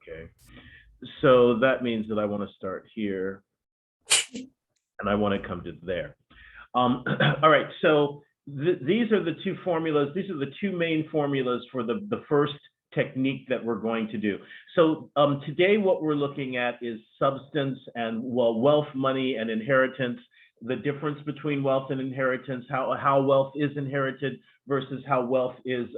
Okay. So that means that I want to start here and I want to come to there. All right. So these are the two formulas. These are the two main formulas for the first technique that we're going to do. So today what we're looking at is substance and, well, wealth, money, and inheritance, the difference between wealth and inheritance, how wealth is inherited versus how wealth is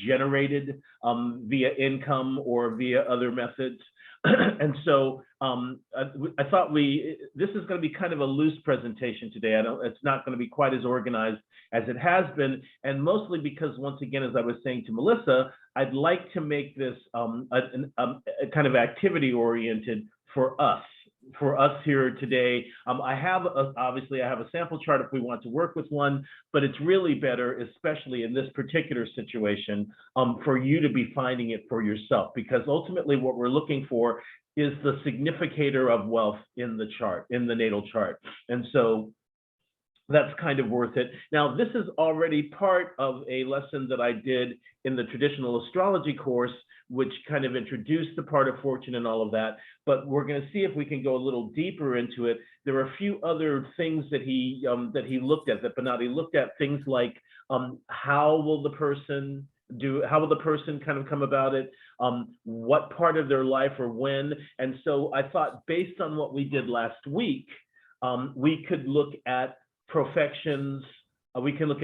generated via income or via other methods. And so I thought this is going to be kind of a loose presentation today. It's not going to be quite as organized as it has been, and mostly because, once again, as I was saying to Melissa, I'd like to make this a kind of activity oriented for us here today. Obviously I have a sample chart if we want to work with one, but it's really better, especially in this particular situation, for you to be finding it for yourself, because ultimately what we're looking for is the significator of wealth in the chart, in the natal chart. And so that's kind of worth it. Now, this is already part of a lesson that I did in the traditional astrology course, which kind of introduced the part of fortune and all of that. But we're going to see if we can go a little deeper into it. There are a few other things that he looked at, that Benatti looked at, things like how will the person kind of come about it, what part of their life or when. And so I thought, based on what we did last week, we could look at profections. We can look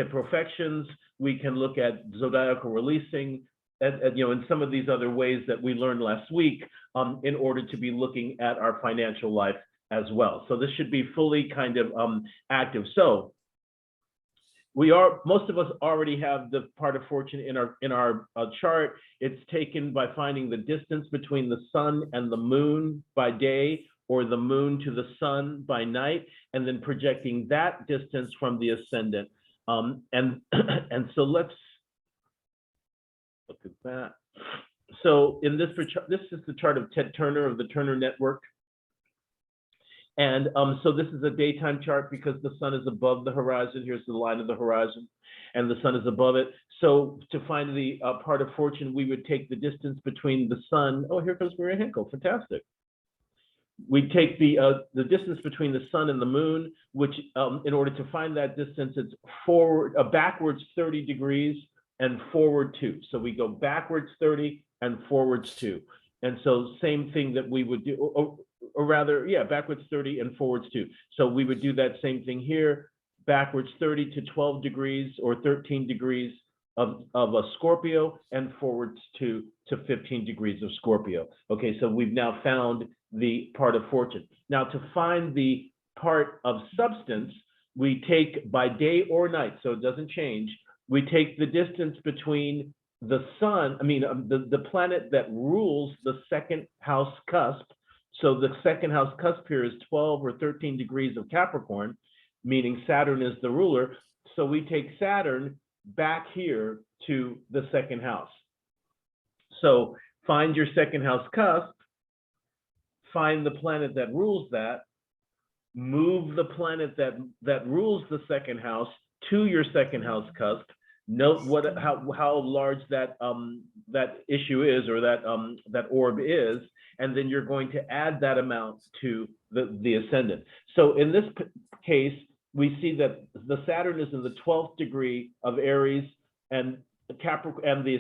at zodiacal releasing, and some of these other ways that we learned last week, in order to be looking at our financial life as well. So this should be fully kind of active. So most of us already have the part of fortune in our chart. It's taken by finding the distance between the sun and the moon by day, or the moon to the sun by night, and then projecting that distance from the ascendant. And so let's look at that. So in this is the chart of Ted Turner of the Turner Network. And so this is a daytime chart because the sun is above the horizon. Here's the line of the horizon, and the sun is above it. So to find the part of fortune, we would take the distance between the sun. Oh, here comes Maria Henkel. Fantastic. We take the distance between the sun and the moon, which in order to find that distance, it's backwards 30 degrees and forward 2. So we go backwards 30 and forwards 2. And so same thing that we would do, or rather, yeah, backwards 30 and forwards 2. So we would do that same thing here, backwards 30 to 12 degrees or 13 degrees of a Scorpio, and forwards 2 to 15 degrees of Scorpio. Okay, so we've now found the part of fortune. Now, to find the part of substance, we take by day or night, so it doesn't change. We take the distance between the sun, the planet that rules the second house cusp. So the second house cusp here is 12 or 13 degrees of Capricorn, meaning Saturn is the ruler. So we take Saturn back here to the second house. So find your second house cusp, find the planet that rules that, move the planet that rules the second house to your second house cusp. Note how large that issue is, or that orb is, and then you're going to add that amount to the ascendant. So in this case, we see that the Saturn is in the 12th degree of Aries, and the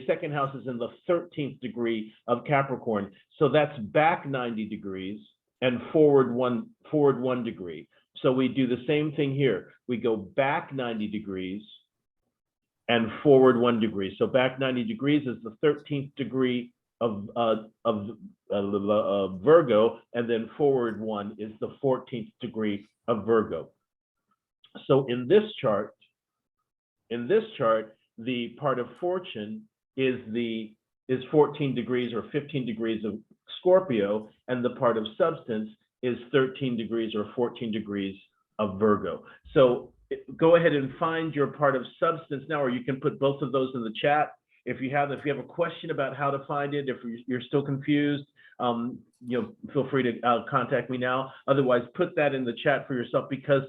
second house is in the 13th degree of Capricorn. So that's back 90 degrees and forward one degree. So we do the same thing here. We go back 90 degrees and forward 1 degree. So back 90 degrees is the 13th degree of Virgo, and then forward 1 is the 14th degree of Virgo. So in this chart, the part of fortune is 14 degrees or 15 degrees of Scorpio, and the part of substance is 13 degrees or 14 degrees of Virgo. So go ahead and find your part of substance now, or you can put both of those in the chat. If you have a question about how to find it, if you're still confused, feel free to contact me now. Otherwise, put that in the chat for yourself, because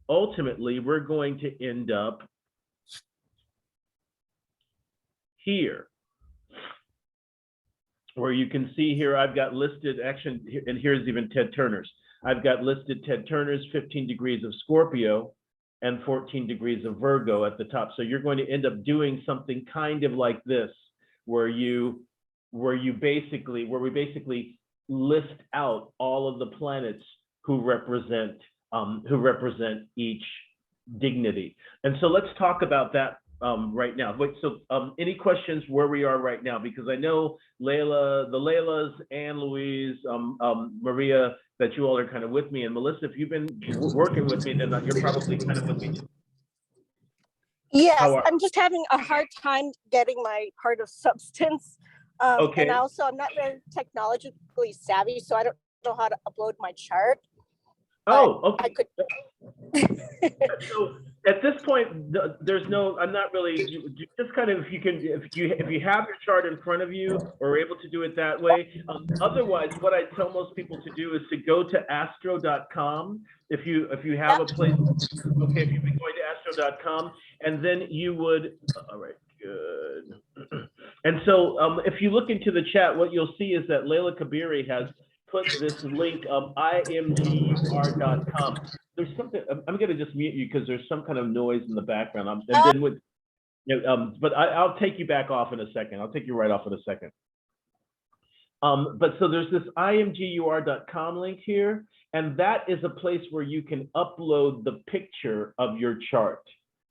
ultimately we're going to end up here. where you can see here, I've got listed, actually, and here's even Ted Turner's. I've got listed Ted Turner's 15 degrees of Scorpio and 14 degrees of Virgo at the top. So you're going to end up doing something kind of like this, where we basically list out all of the planets who represent each dignity. And so let's talk about that right now. Wait, so any questions where we are right now? Because I know Layla, the Laylas, Anne Louise, Maria, that you all are kind of with me. And Melissa, if you've been working with me, then you're probably kind of with me too. Yes, I'm just having a hard time getting my part of substance. Okay. And also, I'm not very technologically savvy, so I don't know how to upload my chart. Oh, okay. I could. So at this point, there's no, I'm not really, just kind of, if you have your chart in front of you or are able to do it that way. Otherwise, what I tell most people to do is to go to astro.com. If you have a place, okay, if you've been going to astro.com, and then you would, all right, good. And so if you look into the chat, what you'll see is that Layla Kabiri has put this link of imgur.com. There's something, I'm going to just mute you because there's some kind of noise in the background. And then with, but I'll take you back off in a second. I'll take you right off in a second. But so there's this imgur.com link here, and that is a place where you can upload the picture of your chart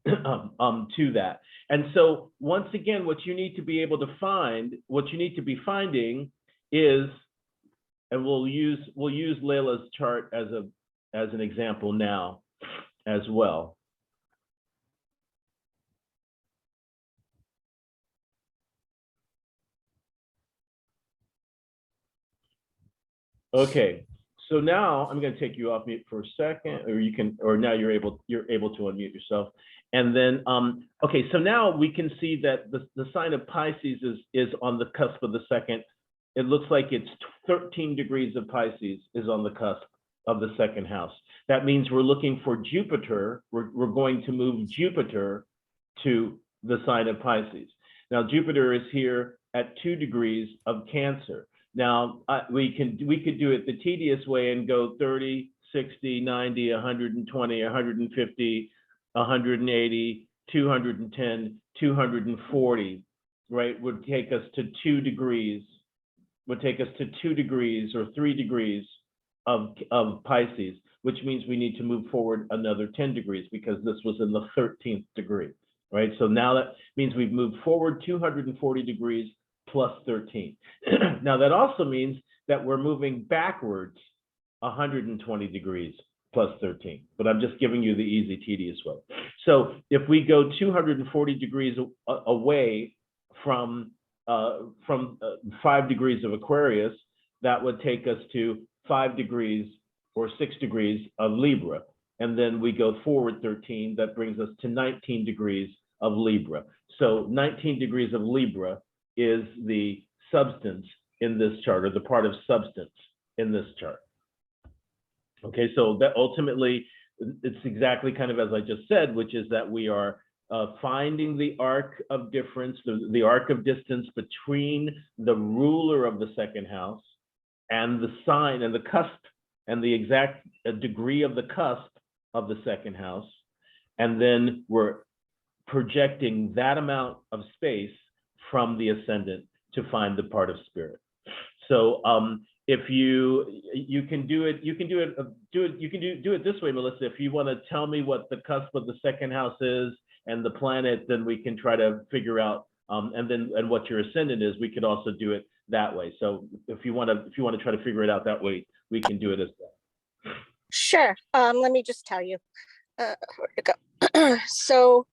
to that. And so once again, what you need to be able to find, what you need to be finding is, and we'll use Layla's chart as an example now as well. Okay, so now I'm going to take you off mute for a second, or you can, or now you're able to unmute yourself. And then, okay, so now we can see that the sign of Pisces is on the cusp of the second. It looks like it's 13 degrees of Pisces is on the cusp of the second house. That means we're looking for Jupiter. We're going to move Jupiter to the sign of Pisces. Now, Jupiter is here at 2 degrees of Cancer. Now, we could do it the tedious way and go 30, 60, 90, 120, 150, 180, 210, 240, right? Would take us to 2 degrees, would take us to 2 degrees or 3 degrees of Pisces, which means we need to move forward another 10 degrees because this was in the 13th degree, right? So now that means we've moved forward 240 degrees plus 13. Now that also means that we're moving backwards 120 degrees plus 13, but I'm just giving you the easy, tedious way. So if we go 240 degrees away from 5 degrees of Aquarius, that would take us to 5 degrees or 6 degrees of Libra. And then we go forward 13, that brings us to 19 degrees of Libra. So 19 degrees of Libra is the substance in this chart, or the part of substance in this chart. Okay, so that ultimately, it's exactly kind of as I just said, which is that we are finding the arc of difference, the arc of distance between the ruler of the second house and the sign and the cusp and the exact degree of the cusp of the second house. And then we're projecting that amount of space from the ascendant to find the part of spirit. So if you can do it this way, Melissa. If you want to tell me what the cusp of the second house is and the planet, then we can try to figure out and what your ascendant is. We could also do it that way. So if you want to try to figure it out that way, we can do it as well. Sure. Let me just tell you. Where to go? So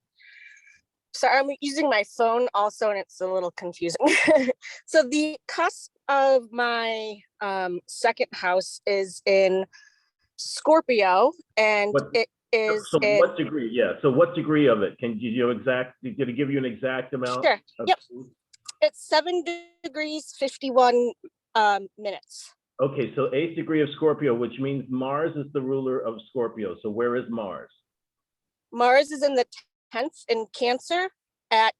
I'm using my phone also, and it's a little confusing. So the cusp of my second house is in Scorpio, and it is. So what degree? Yeah. So what degree of it? Can you did it give you an exact amount? Sure. Yep. It's 7 degrees 51 minutes. Okay, so 8th degree of Scorpio, which means Mars is the ruler of Scorpio. So where is Mars? Mars is in the 10th in Cancer at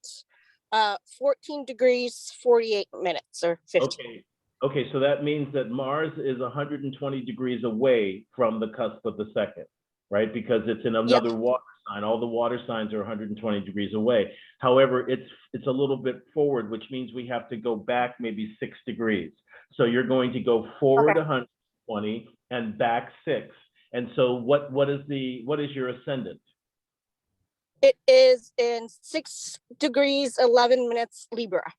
14 degrees, 48 minutes or 15. Okay. Okay, so that means that Mars is 120 degrees away from the cusp of the second, right? Because it's in another water sign. All the water signs are 120 degrees away. However, it's a little bit forward, which means we have to go back maybe 6 degrees. So you're going to go forward 120 and back 6. And so what is your ascendant? It is in 6 degrees, 11 minutes Libra.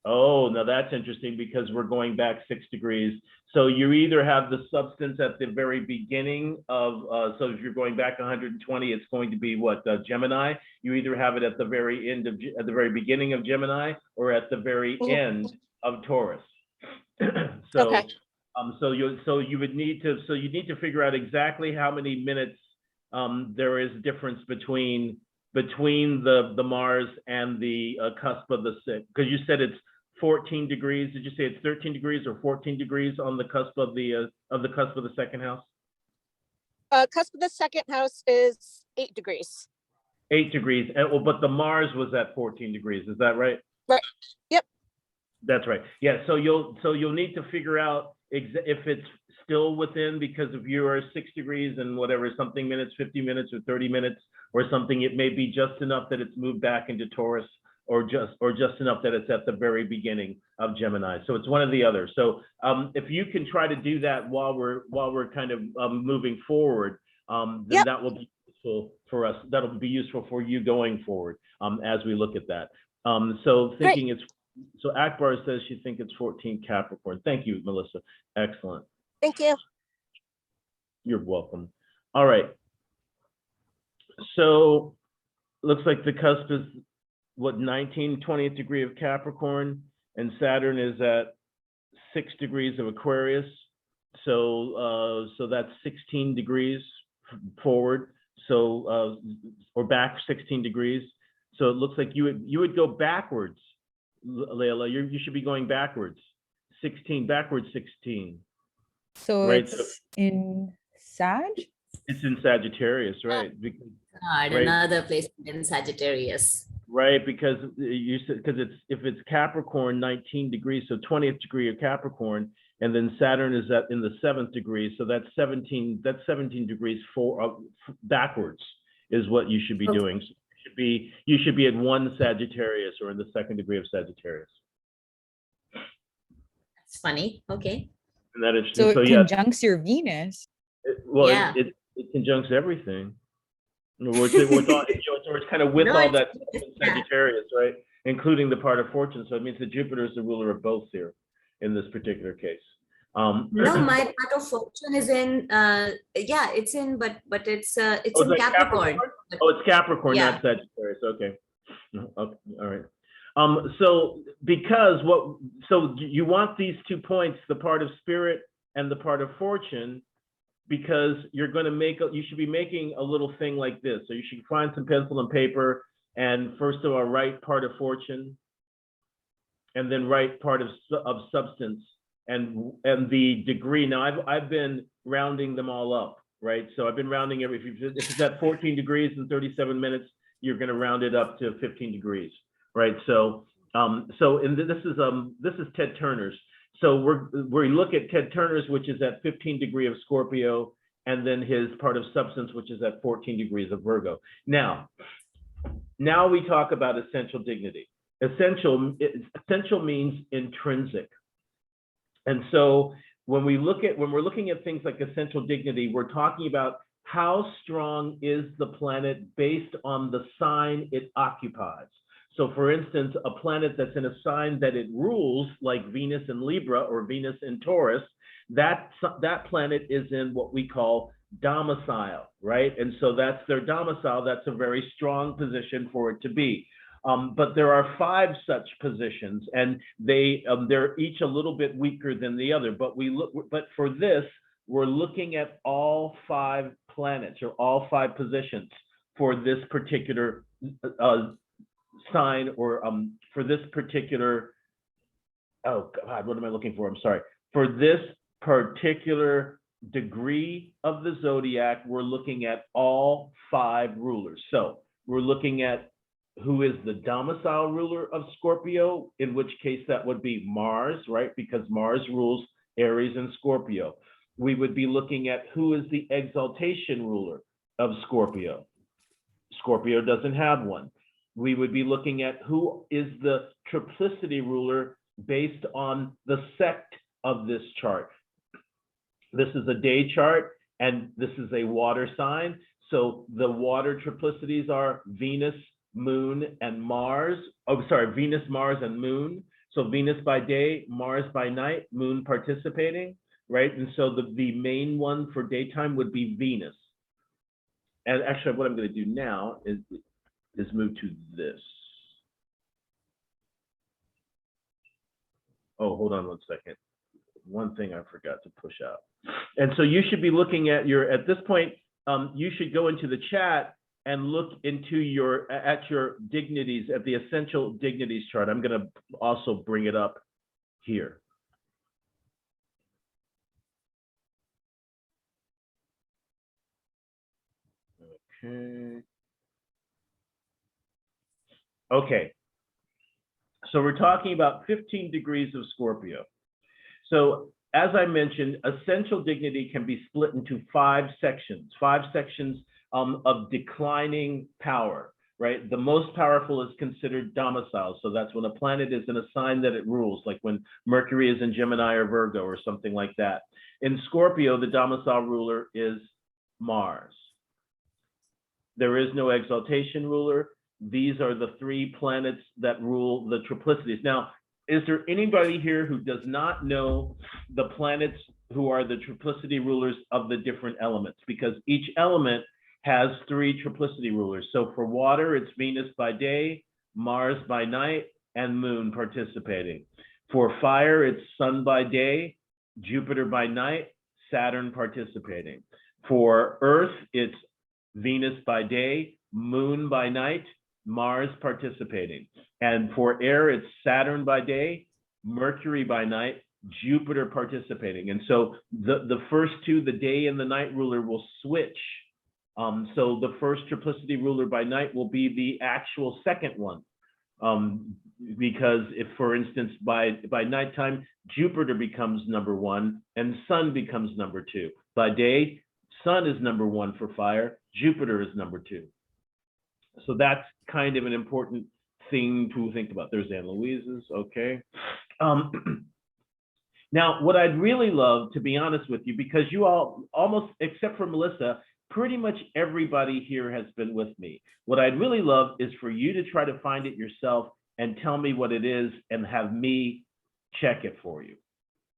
Oh, now that's interesting because we're going back 6 degrees. So you either have the substance at the very beginning of, so if you're going back 120, it's going to be what, Gemini? You either have it at the very end of, at the very beginning of Gemini or at the very end of Taurus. So, so you would need to, so you need to figure out exactly how many minutes there is difference between the Mars and the cusp of the sixth, because you said it's 14 degrees. Did you say it's 13 degrees or 14 degrees on the cusp of the second house? Cusp of the second house is 8 degrees. 8 degrees. And, well, but the Mars was at 14 degrees. Is that right? Right. Yep. That's right. Yeah. So you'll need to figure out if it's still within, because if you are 6 degrees and whatever, something minutes, 50 minutes or 30 minutes or something, it may be just enough that it's moved back into Taurus, or just enough that it's at the very beginning of Gemini. So it's one or the other. So if you can try to do that while we're kind of moving forward, then that will be useful for us. That'll be useful for you going forward as we look at that. So thinking it's, so Akbar says she thinks it's 14 Capricorn. Thank you, Melissa. Excellent. Thank you. You're welcome. All right. So looks like the cusp is what, 19, 20th degree of Capricorn, and Saturn is at 6 degrees of Aquarius. So so that's 16 degrees forward. So or back 16 degrees. So it looks like you would go backwards, Layla. You should be going backwards. 16, backwards 16. So right? it's in Sag? It's in Sagittarius, right? Because, God, right? Another place in Sagittarius. Right, because you said, because if it's Capricorn 19 degrees, so 20th degree of Capricorn, and then Saturn is in the 7th degree, so that's 17 degrees backwards is what you should be doing. So you should be at 1 Sagittarius or in the 2nd degree of Sagittarius. That's funny. Okay. And that is So it yeah, conjuncts your Venus. it conjuncts everything. It's kind of with all that Sagittarius, right? Including the part of fortune. So it means that Jupiter is the ruler of both here in this particular case. No, my part of fortune is in it's in, but it's in Capricorn. Oh, it's Capricorn, Yeah. not Sagittarius. Okay. Okay. All right. So because so you want these 2 points, the part of spirit and the part of fortune, because you're going to you should be making a little thing like this. So you should find some pencil and paper, and first of all, write part of fortune, and then write part of substance, and the degree. Now I've been rounding them all up, right? So I've been rounding if it's at 14 degrees and 37 minutes, you're going to round it up to 15 degrees, right? So this is Ted Turner's. So we look at Ted Turner's, which is at 15 degree of Scorpio, and then his part of substance, which is at 14 degrees of Virgo. Now we talk about essential dignity. Essential means intrinsic. And so when we're looking at things like essential dignity, we're talking about how strong is the planet based on the sign it occupies. So for instance, a planet that's in a sign that it rules, like Venus in Libra or Venus in Taurus, that planet is in what we call domicile, right? And so that's their domicile. That's a very strong position for it to be. But there are 5 such positions, and they're each a little bit weaker than the other. But for this, we're looking at all 5 planets or all 5 positions for this particular sign, or for this particular, oh God, what am I looking for? I'm sorry. For this particular degree of the zodiac, we're looking at all 5 rulers. So we're looking at who is the domicile ruler of Scorpio, in which case that would be Mars, right? Because Mars rules Aries and Scorpio. We would be looking at who is the exaltation ruler of Scorpio. Scorpio doesn't have one. We would be looking at who is the triplicity ruler based on the sect of this chart. This is a day chart, and this is a water sign. So the water triplicities are Venus, Moon, and Mars. Oh, sorry, Venus, Mars, and Moon. So Venus by day, Mars by night, Moon participating, right? And so the main one for daytime would be Venus. And actually, what I'm going to do now is move to this. Oh, hold on one second. One thing I forgot to push out. And so you should be looking at your, at this point, you should go into the chat and look into your dignities, at the essential dignities chart. I'm going to also bring it up here. Okay. Okay. So we're talking about 15 degrees of Scorpio. So as I mentioned, essential dignity can be split into five sections of declining power, right? The most powerful is considered domicile. So that's when a planet is in a sign that it rules, like when Mercury is in Gemini or Virgo or something like that. In Scorpio, the domicile ruler is Mars. There is no exaltation ruler. These are the three planets that rule the triplicities. Now, is there anybody here who does not know the planets who are the triplicity rulers of the different elements? Because each element has three triplicity rulers. So for water, it's Venus by day, Mars by night, and Moon participating. For fire, it's Sun by day, Jupiter by night, Saturn participating. For earth, it's Venus by day, Moon by night, Mars participating. And for air, it's Saturn by day, Mercury by night, Jupiter participating. And so the first two, the day and the night ruler, will switch. So the first triplicity ruler by night will be the actual second one. Because if, for instance, by nighttime, Jupiter becomes number one and Sun becomes number two. By day, Sun is number one for fire, Jupiter is number two. So that's kind of an important thing to think about. There's Anne Louise's, okay. Now, what I'd really love, to be honest with you, because you all, almost except for Melissa, pretty much everybody here has been with me. What I'd really love is for you to try to find it yourself and tell me what it is and have me check it for you,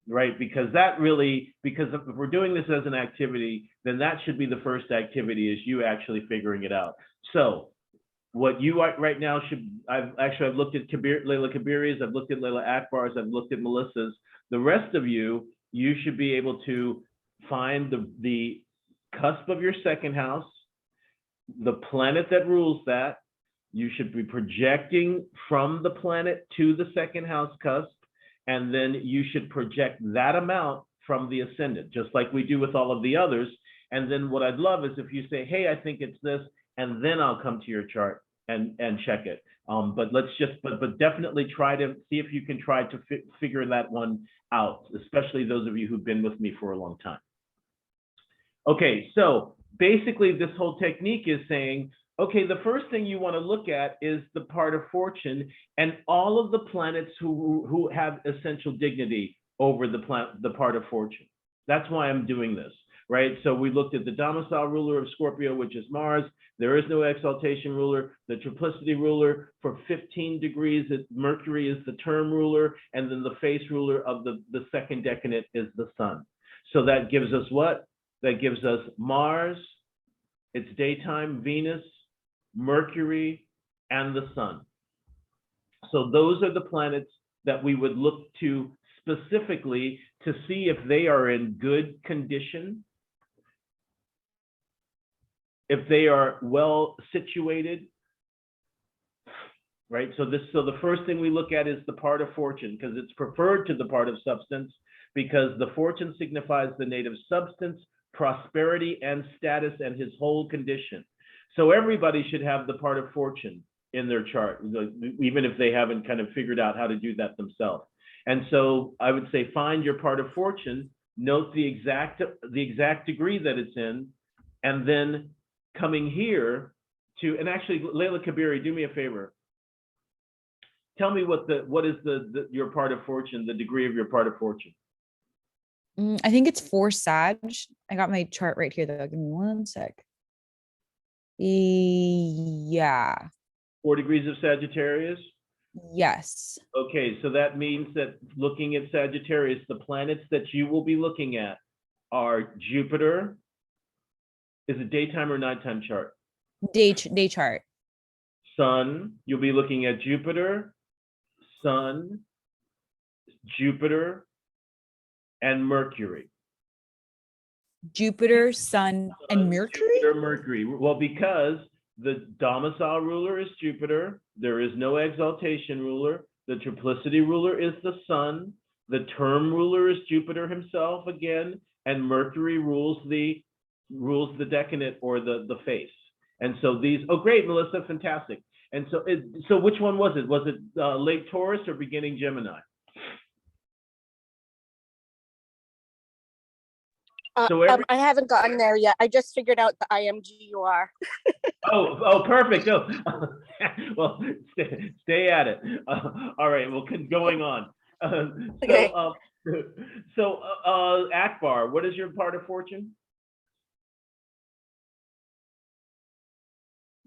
right? Because that really, because if we're doing this as an activity, then that should be the first activity, is you actually figuring it out. So what you right now should, I've looked at Layla Kabiri's, I've looked at Layla Akbar's, I've looked at Melissa's. The rest of you, you should be able to find the cusp of your second house, the planet that rules that. You should be projecting from the planet to the second house cusp, and then you should project that amount from the ascendant, just like we do with all of the others. And then what I'd love is if you say, hey, I think it's this, and then I'll come to your chart and check it. But let's just, but definitely try to see if you can try to figure that one out, especially those of you who've been with me for a long time. Okay, so basically this whole technique is saying, okay, the first thing you want to look at is the part of fortune and all of the planets who have essential dignity over the part of fortune. That's why I'm doing this, right? So we looked at the domicile ruler of Scorpio, which is Mars. There is no exaltation ruler. The triplicity ruler for 15 degrees, Mercury is the term ruler, and then the face ruler of the second decadent is the sun. So that gives us what? That gives us Mars, it's daytime, Venus, Mercury, and the sun. So those are the planets that we would look to specifically to see if they are in good condition, if they are well situated, right? So the first thing we look at is the part of fortune, because it's preferred to the part of substance, because the fortune signifies the native substance, prosperity, and status, and his whole condition. So everybody should have the part of fortune. in their chart, even if they haven't kind of figured out how to do that themselves. And so I would say find your part of fortune, note the exact degree that it's in, and then coming here to, and actually, Layla Kabiri, do me a favor. Tell me what is your part of fortune, the degree of your part of fortune. I think it's 4 Sag. I got my chart right here though. Give me 1 sec. Yeah. 4 degrees of Sagittarius? Yes. Okay, so that means that looking at Sagittarius, the planets that you will be looking at are Jupiter. Is it daytime or nighttime chart? Day chart. Sun, you'll be looking at Jupiter, Sun, Jupiter, and Mercury. Jupiter, Sun, and Mercury? Jupiter, Mercury. Well, because the domicile ruler is Jupiter, there is no exaltation ruler. The triplicity ruler is the Sun. The term ruler is Jupiter himself again, and Mercury rules the decadent or the face. And so these, oh great, Melissa, fantastic. And so so which one was it? Was it late Taurus or beginning Gemini? So I haven't gotten there yet. I just figured out the IMGUR. Oh, perfect. Oh, well, stay at it. All right, well, going on. Okay. Akbar, what is your part of fortune?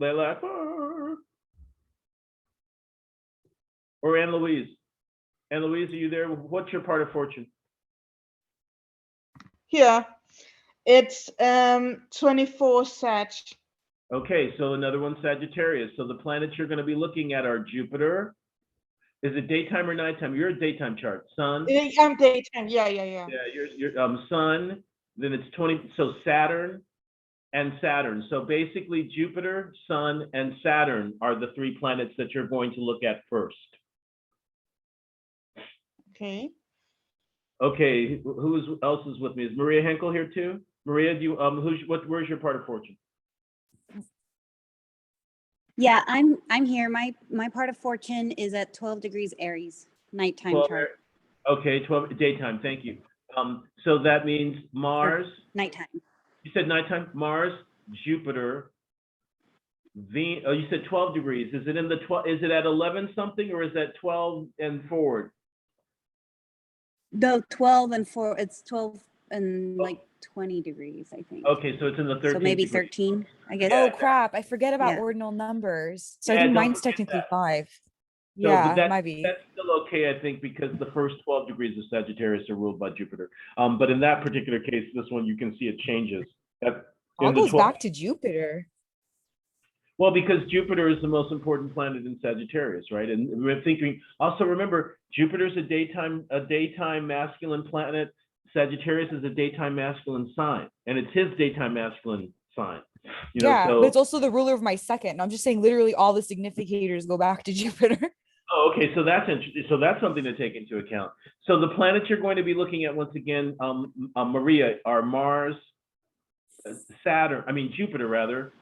Layla Akbar. Or Anne Louise? Anne Louise, are you there? What's your part of fortune? Yeah, it's 24 Sag. Okay, so another one, Sagittarius. So the planets you're going to be looking at are Jupiter. Is it daytime or nighttime? You're a daytime chart. Sun. I'm daytime. Yeah. Yeah, your Sun. Then it's 20. So Saturn and Saturn. So basically, Jupiter, Sun, and Saturn are the 3 planets that you're going to look at first. Okay. Okay, who else is with me? Is Maria Henkel here too? Maria, do you where's your part of fortune? Yeah, I'm here. My part of fortune is at 12 degrees Aries, nighttime 12, chart. okay, 12 daytime. Thank you. So that means Mars. Nighttime. You said nighttime. Mars, Jupiter, Venus. Oh, you said 12 degrees. Is it in the 12? Is it at 11 something, or is that 12 and forward? The 12 and 4. It's 12 and like 20 degrees, I think. Okay, so it's in the 13. So maybe degree. 13, I guess. Oh crap, I forget about Yeah. ordinal numbers. So I Yeah, think don't mine's forget technically that. 5. So, Yeah, but it might be. That's still okay, I think, because the first 12 degrees of Sagittarius are ruled by Jupiter. But in that particular case, this one, you can see it changes. All in the goes 12 back to Jupiter. Well, because Jupiter is the most important planet in Sagittarius, right? And we're thinking, also remember, Jupiter's a daytime masculine planet. Sagittarius is a daytime masculine sign, and it's his daytime masculine sign. You know, Yeah, so, but it's also the ruler of my second. I'm just saying literally all the significators go back to Jupiter. oh, okay, so that's interesting. So that's something to take into account. So the planets you're going to be looking at once again, Maria, are Mars, Jupiter rather,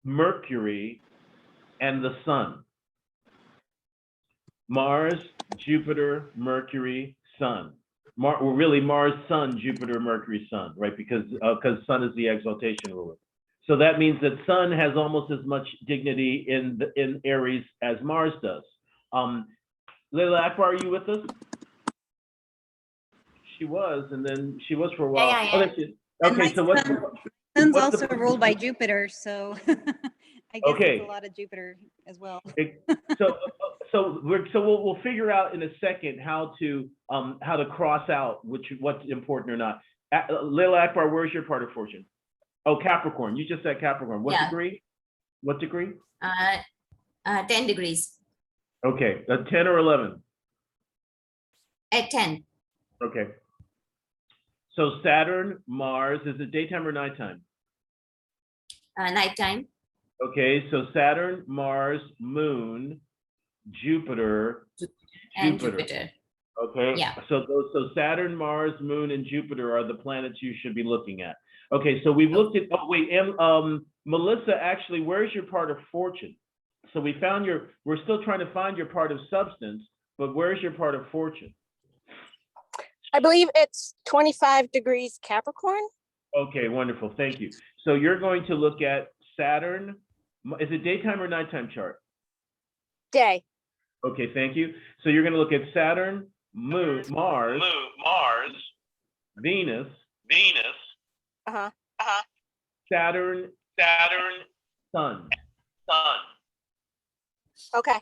Mercury, and the Sun. Mars, Jupiter, Mercury, Sun. Really Mars, Sun, Jupiter, Mercury, Sun, right? Because Sun is the exaltation ruler. So that means that Sun has almost as much dignity in Aries as Mars does. Layla Akbar, are you with us? She was, and then she was for a while. Yeah. Oh, there she is. And Okay, my so what's Sun's what's also ruled by Jupiter, so I guess Okay. it's a lot of Jupiter as well. So we'll figure out in a second how to cross out what's important or not. Layla Akbar, where's your part of fortune? Oh, Capricorn. You just said Capricorn. What Yeah. degree? What degree? 10 degrees. Okay, 10 or 11. At 10. Okay. So Saturn, Mars, is it daytime or nighttime? Nighttime. Okay, so Saturn, Mars, Moon, Jupiter, And Jupiter. Okay. Yeah. So Saturn, Mars, Moon, and Jupiter are the planets you should be looking at. Okay, so we've looked at. Oh wait, and Melissa, actually, where's your part of fortune? So we found we're still trying to find your part of substance, but where's your part of fortune? I believe it's 25 degrees Capricorn. Okay, wonderful. Thank you. So you're going to look at Saturn. Is it daytime or nighttime chart? Day. Okay, thank you. So you're going to look at Saturn, Mars, Venus, Uh-huh. Saturn, Sun. Okay.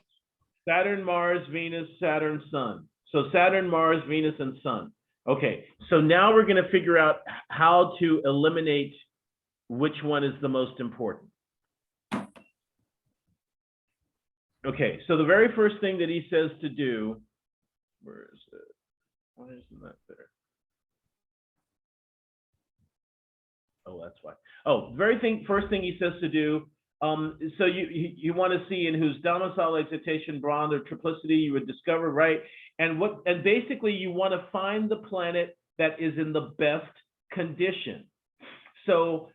Saturn, Mars, Venus, Saturn, Sun. So Saturn, Mars, Venus, and Sun. Okay, so now we're going to figure out how to eliminate which one is the most important. Okay, so the very first thing that he says to do, where is it? Why isn't that there? Oh, that's why. Oh, first thing he says to do, so you want to see in whose domicile, excitation, bond, or triplicity you would discover, right? And basically you want to find the planet that is in the best condition. So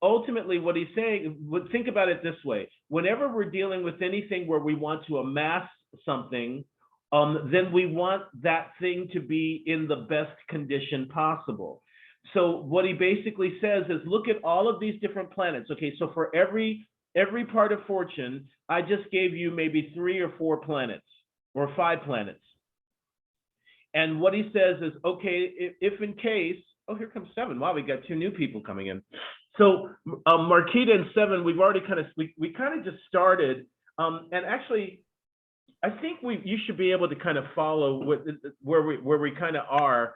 ultimately what he's saying, think about it this way. Whenever we're dealing with anything where we want to amass something, then we want that thing to be in the best condition possible. So what he basically says is, look at all of these different planets. Okay, so for every part of fortune, I just gave you maybe 3 or 4 planets or 5 planets. And what he says is, okay, if in case, oh, here comes 7. Wow, we got 2 new people coming in. So Marquita and 7, we've already we kind of just started. And actually, I think you should be able to kind of follow where we kind of are.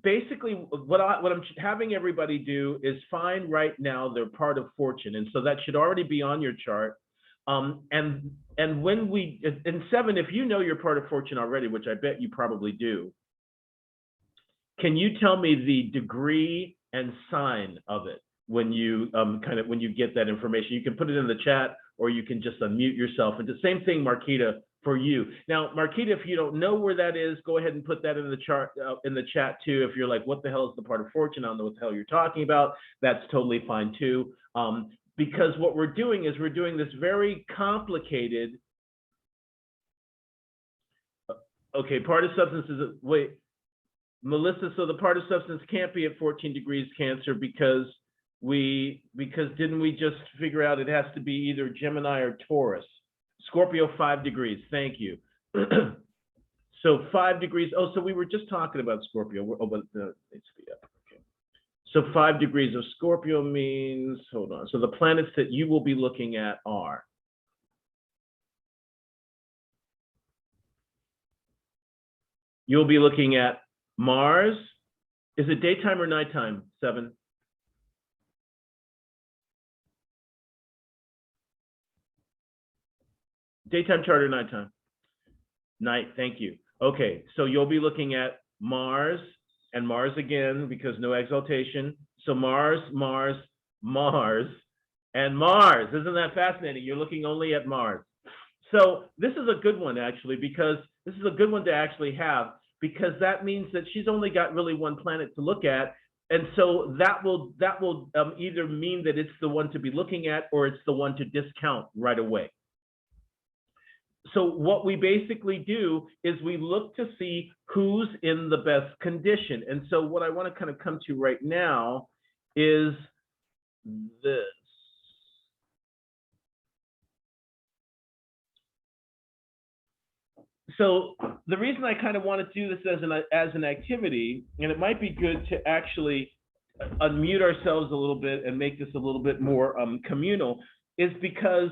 Basically, what I'm having everybody do is find right now their part of fortune, and so that should already be on your chart. And when in 7, if you know your part of fortune already, which I bet you probably do, can you tell me the degree and sign of it when you when you get that information? You can put it in the chat, or you can just unmute yourself. And the same thing, Marquita, for you. Now, Marquita, if you don't know where that is, go ahead and put that in the chart in the chat too. If you're like, what the hell is the part of fortune? I don't know what the hell you're talking about. That's totally fine too. Because what we're doing is we're doing this very complicated. Okay, part of substance is wait, Melissa. So the part of substance can't be at 14 degrees Cancer because didn't we just figure out it has to be either Gemini or Taurus? Scorpio 5 degrees. Thank you. So 5 degrees. Oh, so we were just talking about Scorpio. Oh, but let's speed up. Okay. So 5 degrees of Scorpio means, hold on. So the planets that you will be looking at are you'll be looking at Mars. Is it daytime or nighttime? 7. Daytime chart or nighttime? Night, thank you. Okay, so you'll be looking at Mars and Mars again because no exaltation. So Mars, Mars, Mars, and Mars. Isn't that fascinating? You're looking only at Mars. So this is a good one actually, because this is a good one to actually have, because that means that she's only got really 1 planet to look at. And so that will either mean that it's the one to be looking at or it's the one to discount right away. So what we basically do is we look to see who's in the best condition. And so what I want to kind of come to right now is this. So the reason I kind of want to do this as an activity, and it might be good to actually unmute ourselves a little bit and make this a little bit more communal, is because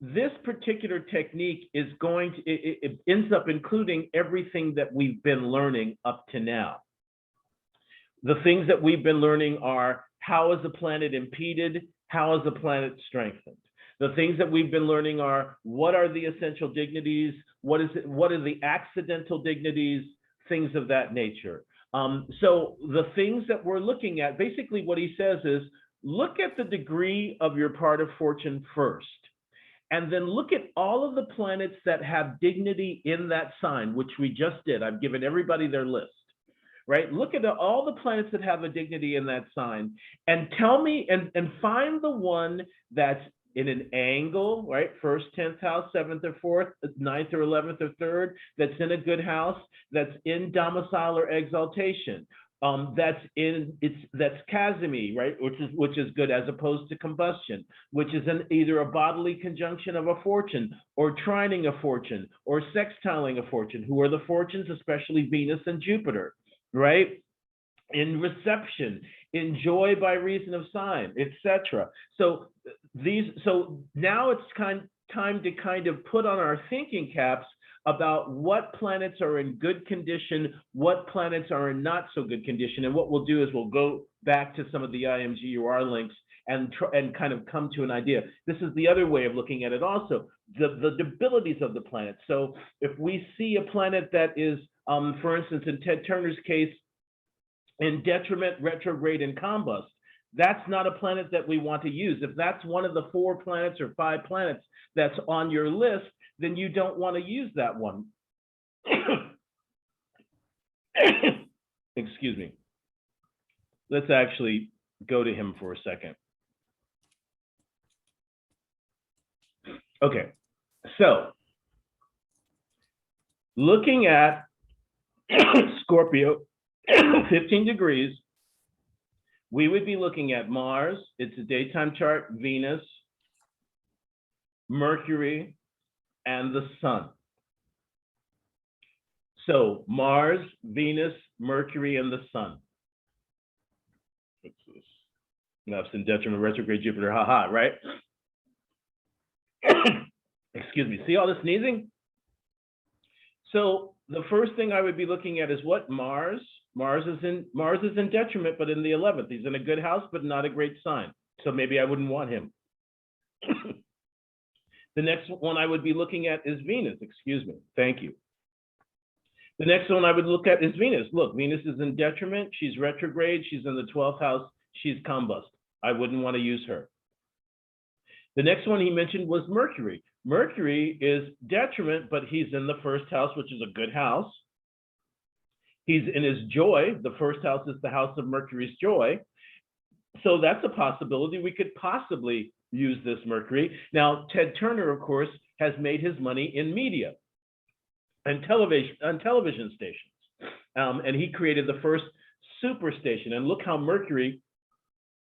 this particular technique is going to, it ends up including everything that we've been learning up to now. The things that we've been learning are, how is a planet impeded? How is a planet strengthened? The things that we've been learning are, what are the essential dignities? What are the accidental dignities? Things of that nature. So the things that we're looking at, basically what he says is, look at the degree of your part of fortune first. And then look at all of the planets that have dignity in that sign, which we just did. I've given everybody their list, right? Look at all the planets that have a dignity in that sign and tell me, and find the one that's in an angle, right? First, 10th house, 7th or 4th, 9th or 11th or 3rd, that's in a good house, that's in domicile or exaltation. That's Casimir, right? Which is good as opposed to combustion, which is either a bodily conjunction of a fortune or trining a fortune or sextiling a fortune. Who are the fortunes? Especially Venus and Jupiter, right? In reception, in joy by reason of sign, etc. So now it's time to kind of put on our thinking caps about what planets are in good condition, what planets are in not so good condition. And what we'll do is we'll go back to some of the IMGUR links and kind of come to an idea. This is the other way of looking at it also, the debilities of the planet. So if we see a planet that is, for instance, in Ted Turner's case, in detriment, retrograde, and combust, that's not a planet that we want to use. If that's one of the 4 planets or 5 planets that's on your list, then you don't want to use that one. Excuse me. Let's actually go to him for a second. Okay, so looking at Scorpio, 15 degrees, we would be looking at Mars, it's a daytime chart, Venus, Mercury, and the Sun. So Mars, Venus, Mercury, and the Sun. That's in detriment, retrograde, Jupiter, haha, right? Excuse me, see all the sneezing? So the first thing I would be looking at is what? Mars. Mars is in detriment, but in the 11th. He's in a good house, but not a great sign. So maybe I wouldn't want him. The next one I would be looking at is Venus. Excuse me. Thank you. The next one I would look at is Venus. Look, Venus is in detriment. She's retrograde. She's in the 12th house. She's combust. I wouldn't want to use her. The next one he mentioned was Mercury. Mercury is detriment, but he's in the 1st house, which is a good house. He's in his joy. The 1st house is the house of Mercury's joy. So that's a possibility. We could possibly use this Mercury. Now, Ted Turner, of course, has made his money in media and television stations. And he created the first superstation. And look how Mercury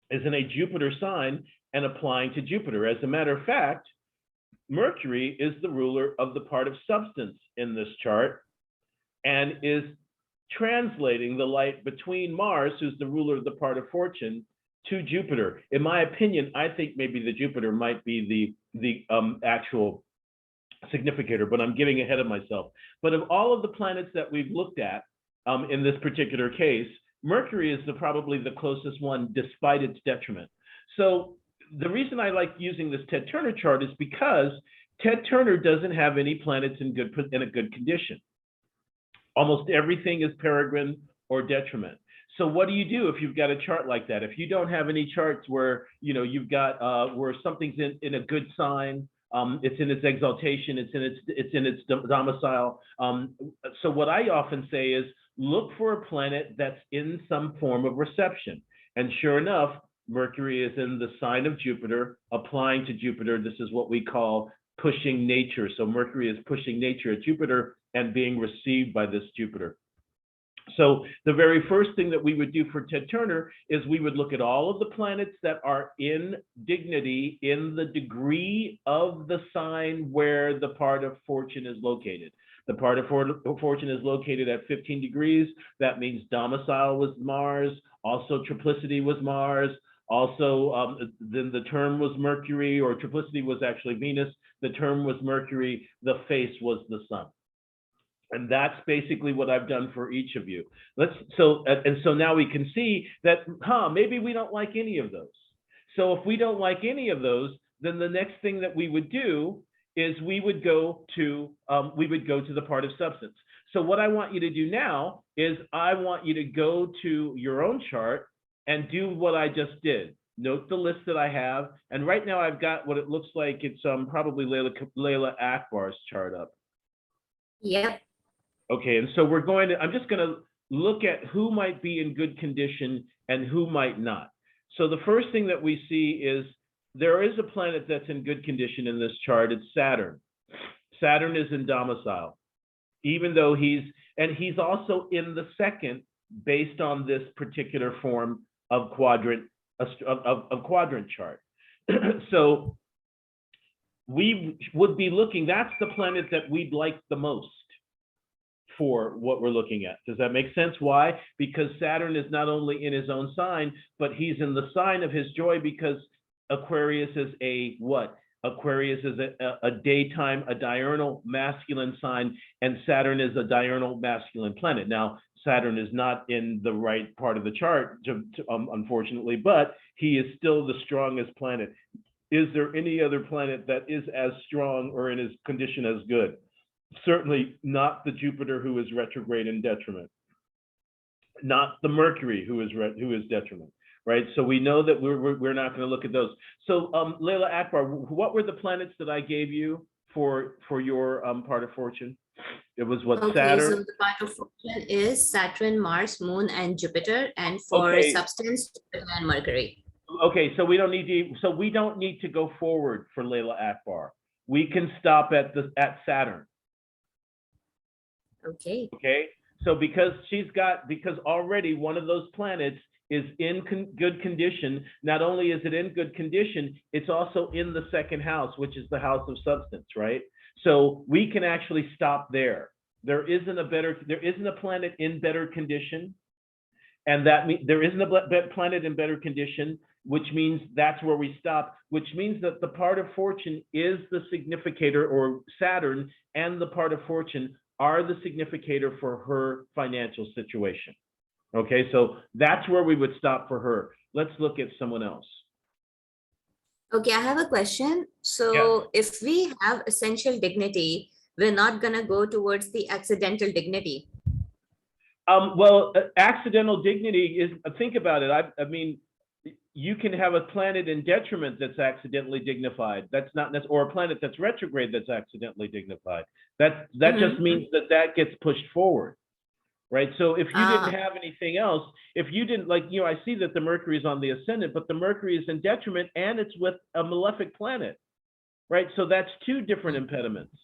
is in a Jupiter sign and applying to Jupiter. As a matter of fact, Mercury is the ruler of the part of substance in this chart and is translating the light between Mars, who's the ruler of the part of fortune, to Jupiter. In my opinion, I think maybe the Jupiter might be the actual significator, but I'm getting ahead of myself. But of all of the planets that we've looked at in this particular case, Mercury is probably the closest one despite its detriment. So the reason I like using this Ted Turner chart is because Ted Turner doesn't have any planets in a good condition. Almost everything is peregrine or detriment. So what do you do if you've got a chart like that? If you don't have any charts where you've got where something's in a good sign, it's in its exaltation, it's in its domicile. So what I often say is look for a planet that's in some form of reception. And sure enough, Mercury is in the sign of Jupiter, applying to Jupiter. This is what we call pushing nature. So Mercury is pushing nature at Jupiter and being received by this Jupiter. So the very first thing that we would do for Ted Turner is we would look at all of the planets that are in dignity in the degree of the sign where the part of fortune is located. The part of fortune is located at 15 degrees. That means domicile was Mars. Also triplicity was Mars. Also, then the term was Mercury, or triplicity was actually Venus. The term was Mercury. The face was the sun. And that's basically what I've done for each of you. So now we can see that, maybe we don't like any of those. So if we don't like any of those, then the next thing that we would do is we would go to the part of substance. So what I want you to do now is I want you to go to your own chart and do what I just did. Note the list that I have. And right now I've got what it looks like. It's probably Layla Akbar's chart up. Yep. Okay, and so I'm just going to look at who might be in good condition and who might not. So the first thing that we see is there is a planet that's in good condition in this chart. It's Saturn. Saturn is in domicile, even though he's also in the second based on this particular form of quadrant chart. So we would be looking, that's the planet that we'd like the most for what we're looking at. Does that make sense? Why? Because Saturn is not only in his own sign, but he's in the sign of his joy, because Aquarius is a what? Aquarius is a daytime, a diurnal masculine sign, and Saturn is a diurnal masculine planet. Now, Saturn is not in the right part of the chart, unfortunately, but he is still the strongest planet. Is there any other planet that is as strong or in his condition as good? Certainly not the Jupiter, who is retrograde and detriment. Not the Mercury, who is detriment, right? So we know that we're not going to look at those. So Layla Akbar, what were the planets that I gave you for your part of fortune? It was what, Okay, Saturn? so the part of fortune is Saturn, Mars, Moon, and Jupiter, and for Okay. substance, Jupiter and Mercury. Okay, so we don't need to go forward for Layla Akbar. We can stop at Saturn. Okay. Okay, so because already one of those planets is in good condition. Not only is it in good condition, it's also in the second house, which is the house of substance, right? So we can actually stop there. There isn't a planet in better condition, and that means there isn't a planet in better condition, which means that's where we stop, which means that the part of fortune is the significator, or Saturn and the part of fortune are the significator for her financial situation. Okay, so that's where we would stop for her. Let's look at someone else. Okay, I have a question. So if we have essential dignity, we're not gonna go towards the accidental dignity. Well, accidental dignity is, think about it. I mean, you can have a planet in detriment that's accidentally dignified. That's not or a planet that's retrograde that's accidentally dignified. That just means that gets pushed forward, right? So if you didn't have anything else, if you didn't, like, I see that the Mercury is on the ascendant, but the Mercury is in detriment and it's with a malefic planet, right? So that's two different impediments.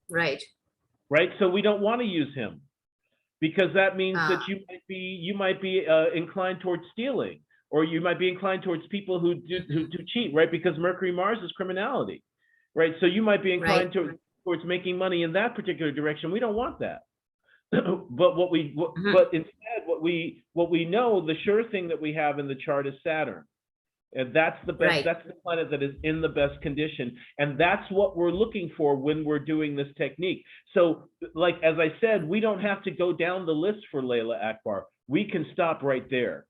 Right. Right. So we don't want to use him, because that means that you might be inclined towards stealing, or you might be inclined towards people who cheat, right? Because Mercury Mars is criminality, right? So you might be inclined towards making money in that particular direction. We don't want that. But but instead, what we know, the sure thing that we have in the chart is Saturn. And that's the best, Right. that's the planet that is in the best condition. And that's what we're looking for when we're doing this technique. So, like, as I said, we don't have to go down the list for Layla Akbar. We can stop right there.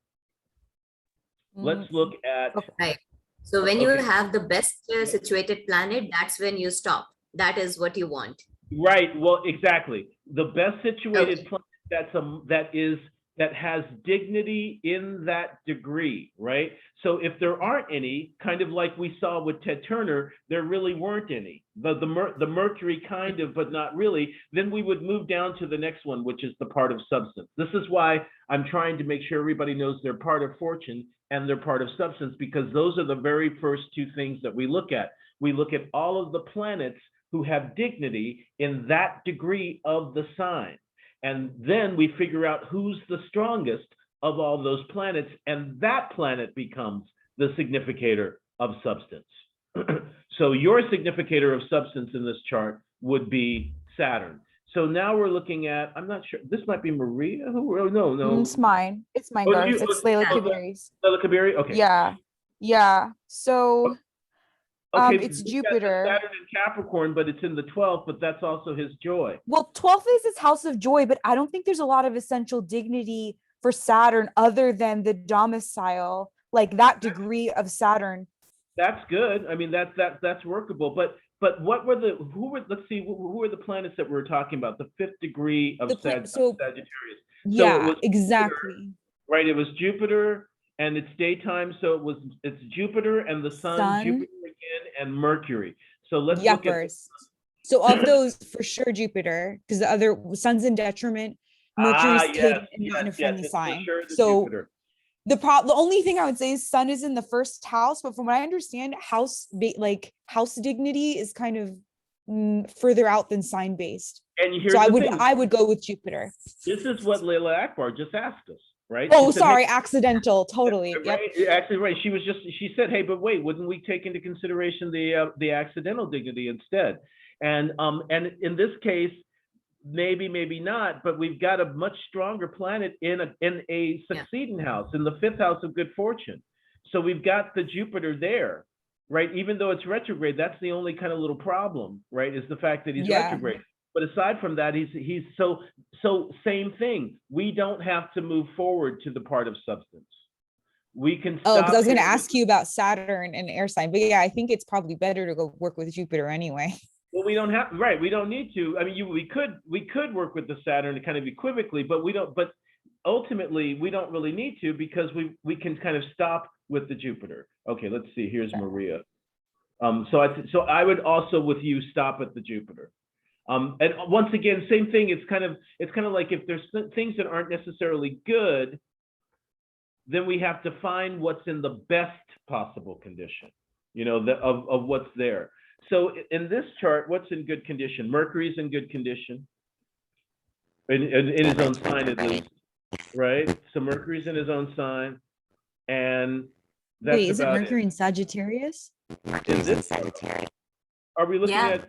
Let's look at, Right. So when you Okay. have the best situated planet, that's when you stop. That is what you want. right, well, exactly. The best situated planet that has dignity in that degree, right? So if there aren't any, kind of like we saw with Ted Turner, there really weren't any. The Mercury kind of, but not really, then we would move down to the next one, which is the part of substance. This is why I'm trying to make sure everybody knows their part of fortune and their part of substance, because those are the very first two things that we look at. We look at all of the planets who have dignity in that degree of the sign. And then we figure out who's the strongest of all those planets, and that planet becomes the significator of substance. So your significator of substance in this chart would be Saturn. So now we're looking at, I'm not sure, this might be Maria, no. It's mine. It's mine, Oh, Garth. you- It's Layla oh, Kabiri's. Layla Kabiri? Okay. Yeah. So Okay, it's we've got the Jupiter. Saturn in Capricorn, but it's in the 12th, but that's also his joy. Well, 12th is his house of joy, but I don't think there's a lot of essential dignity for Saturn other than the domicile, like that degree of Saturn. That's good. I mean, that's workable. But what were let's see, who were the planets that we were talking about? The 5th degree of Sagittarius. Yeah, was exactly. Right. It was Jupiter, and it's daytime, so it's Jupiter and the sun, Jupiter again, and Mercury. So let's look at. Yuppers. So of those, for sure, Jupiter, because the other sun's in detriment, Mercury's yes, and not in a yes, friendly it's for sign. sure the So Jupiter. the only thing I would say is sun is in the first house, but from what I understand, house dignity is kind of further out than sign based. And here's So the thing. I would go with Jupiter. This is what Layla Akbar just asked us, right? Oh, She said, sorry, hey, accidental, totally. Yep. right, you're actually right. She said, hey, but wait, wouldn't we take into consideration the accidental dignity instead? And in this case, maybe not, but we've got a much stronger planet in a succeeding house, in the 5th house of good fortune. So we've got the Jupiter there, right? Even though it's retrograde, that's the only kind of little problem, right? Is the fact that he's retrograde. But aside from that, he's so same thing. We don't have to move forward to the part of substance. We can stop. Oh, because I was going to ask you about Saturn and air sign, but yeah, I think it's probably better to go work with Jupiter anyway. Well, we don't have, right? We don't need to. I mean, we could work with the Saturn kind of equivocally, but we don't. But ultimately, we don't really need to, because we can kind of stop with the Jupiter. Okay, let's see. Here's Maria. So I would also with you stop at the Jupiter. And once again, same thing. It's kind of like if there's things that aren't necessarily good, then we have to find what's in the best possible condition, you know, of what's there. So in this chart, what's in good condition? Mercury's in good condition, in his own sign at least, right? So Mercury's in his own sign, and that's Wait, is it about Mercury in Sagittarius? Mercury's in Sagittarius. Are we looking at?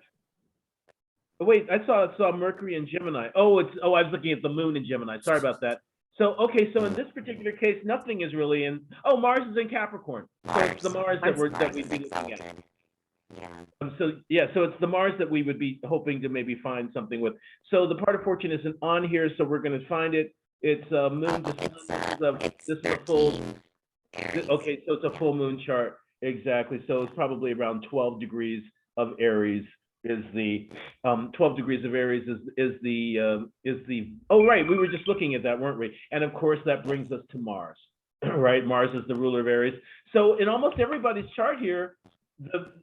Oh, wait, I saw Mercury in Gemini. Oh, I was looking at the moon in Gemini. Sorry about that. So, okay, so in this particular case, nothing is really in. Oh, Mars is in Capricorn. So it's the Mars that we'd be looking at. Yeah. So it's the Mars that we would be hoping to maybe find something with. So the part of fortune isn't on here, so we're going to find it. It's moon. This is a full. Okay, so it's a full moon chart. Exactly. So it's probably around 12 degrees of Aries. Is the 12 degrees of Aries is the oh right, we were just looking at that, weren't we? And of course that brings us to Mars, right? Mars is the ruler of Aries. So in almost everybody's chart here,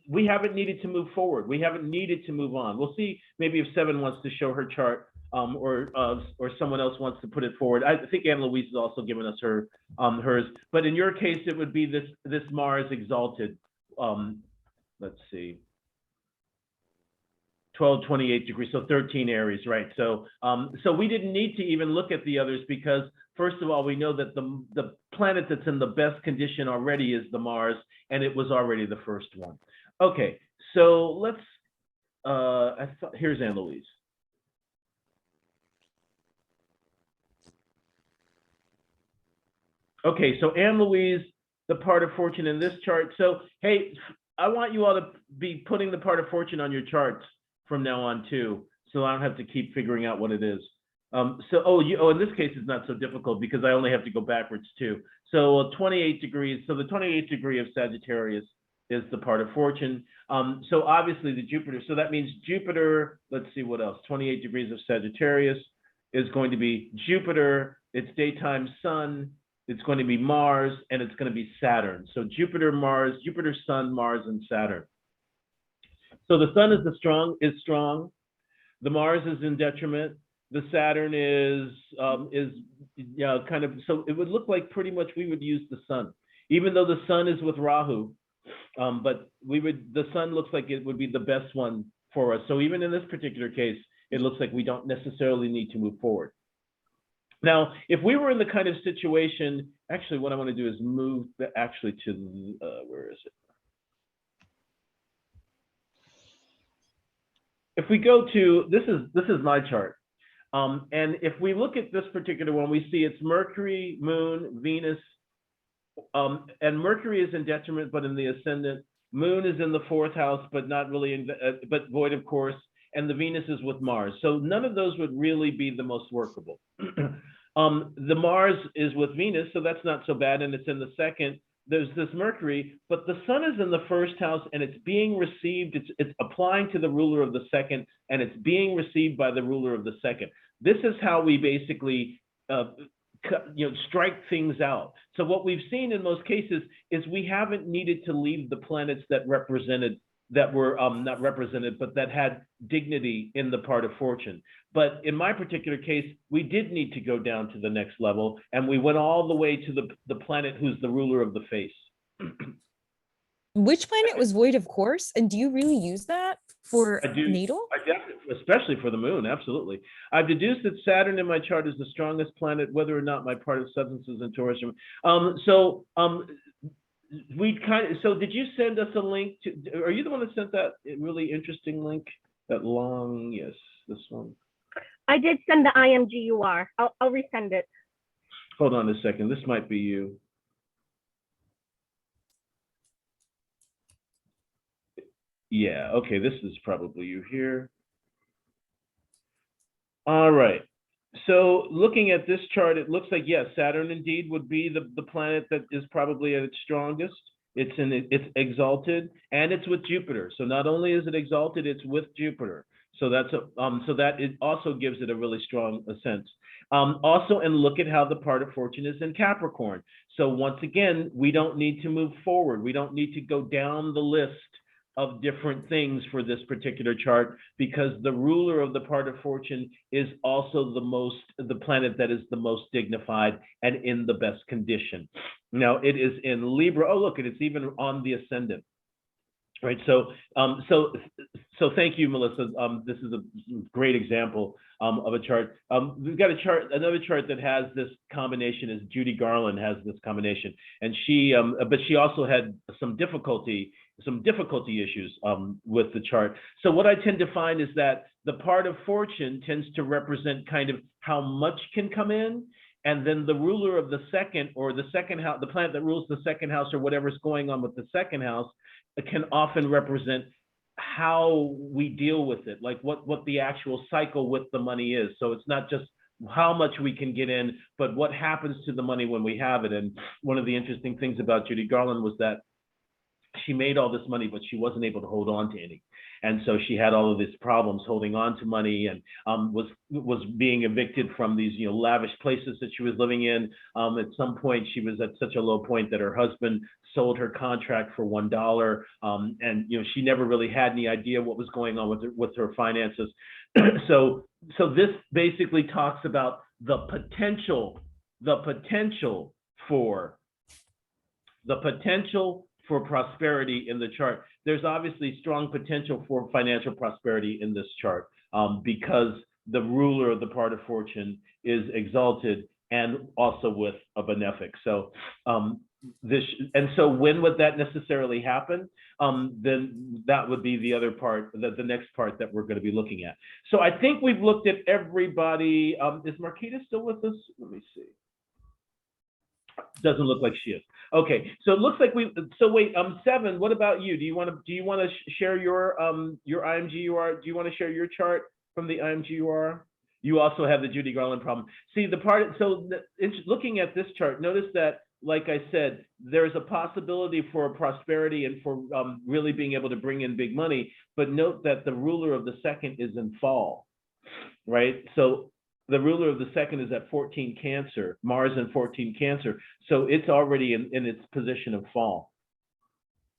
we haven't needed to move forward. We haven't needed to move on. We'll see maybe if Seven wants to show her chart, or someone else wants to put it forward. I think Anne Louise has also given us hers. But in your case, it would be this Mars exalted. Let's see. 12, 28 degrees, so 13 Aries, right? So we didn't need to even look at the others, because first of all, we know that the planet that's in the best condition already is the Mars, and it was already the first one. Okay, so let's, here's Anne Louise. Okay, so Anne Louise, the part of fortune in this chart. So, hey, I want you all to be putting the part of fortune on your charts from now on too, so I don't have to keep figuring out what it is. In this case it's not so difficult because I only have to go backwards too. So 28 degrees, so the 28th degree of Sagittarius is the part of fortune. So obviously the Jupiter, so that means Jupiter, let's see what else, 28 degrees of Sagittarius is going to be Jupiter, it's daytime sun, it's going to be Mars, and it's going to be Saturn. So Jupiter, Mars, Jupiter, Sun, Mars, and Saturn. So the Sun is strong, the Mars is in detriment, the Saturn is kind of, so it would look like pretty much we would use the Sun, even though the Sun is with Rahu, but the Sun looks like it would be the best one for us. So even in this particular case, it looks like we don't necessarily need to move forward. Now, if we were in the kind of situation, actually what I want to do is move to, where is it? If we go to, this is my chart. And if we look at this particular one, we see it's Mercury, Moon, Venus, and Mercury is in detriment, but in the ascendant. Moon is in the 4th house, but not really, but void, of course. And the Venus is with Mars. So none of those would really be the most workable. The Mars is with Venus, so that's not so bad, and it's in the 2nd. There's this Mercury, but the Sun is in the 1st house, and it's being received, it's applying to the ruler of the 2nd, and it's being received by the ruler of the 2nd. This is how we basically strike things out. So what we've seen in most cases is we haven't needed to leave the planets that represented that were not represented, but that had dignity in the part of fortune. But in my particular case, we did need to go down to the next level, and we went all the way to the planet who's the ruler of the face. Which planet was void of course? And do you really use that for I do. natal? I definitely, especially for the moon, absolutely. I've deduced that Saturn in my chart is the strongest planet, whether or not my part of substance is in Taurus. So did you send us a link to, are you the one that sent that really interesting link? That long, yes, this one. I did send the IMGUR. I'll resend it. Hold on a second, this might be you. Yeah, okay, this is probably you here. All right, so looking at this chart, it looks like, yes, Saturn indeed would be the planet that is probably at its strongest. It's exalted, and it's with Jupiter. So not only is it exalted, it's with Jupiter. So that's so that it also gives it a really strong sense. Also, and look at how the part of fortune is in Capricorn. So once again, we don't need to move forward. We don't need to go down the list of different things for this particular chart, because the ruler of the part of fortune is also the planet that is the most dignified and in the best condition. Now it is in Libra. Oh, look, it's even on the ascendant. Right, so thank you, Melissa. This is a great example of a chart. We've got another chart that has this combination. Is Judy Garland has this combination, and but she also had some difficulty issues with the chart. So what I tend to find is that the part of fortune tends to represent kind of how much can come in, and then the ruler of the second, or the second house, the planet that rules the second house, or whatever's going on with the second house, can often represent how we deal with it, like what the actual cycle with the money is. So it's not just how much we can get in, but what happens to the money when we have it. And one of the interesting things about Judy Garland was that she made all this money, but she wasn't able to hold on to any. And so she had all of these problems holding on to money, and was being evicted from these lavish places that she was living in. At some point, she was at such a low point that her husband sold her contract for $1, and she never really had any idea what was going on with her finances. So this basically talks about the potential for prosperity in the chart. There's obviously strong potential for financial prosperity in this chart, because the ruler of the part of fortune is exalted and also with a benefic. So so when would that necessarily happen? Then that would be the other part, the next part that we're going to be looking at. So I think we've looked at everybody. Is Marquita still with us? Let me see. Doesn't look like she is. Okay, so it looks like wait, Seven, what about you? Do you want to share your IMGUR? Do you want to share your chart from the IMGUR? You also have the Judy Garland problem. See looking at this chart, notice that, like I said, there's a possibility for prosperity and for really being able to bring in big money, but note that the ruler of the second is in fall, right? So the ruler of the second is at 14 Cancer, Mars in 14 Cancer. So it's already in its position of fall.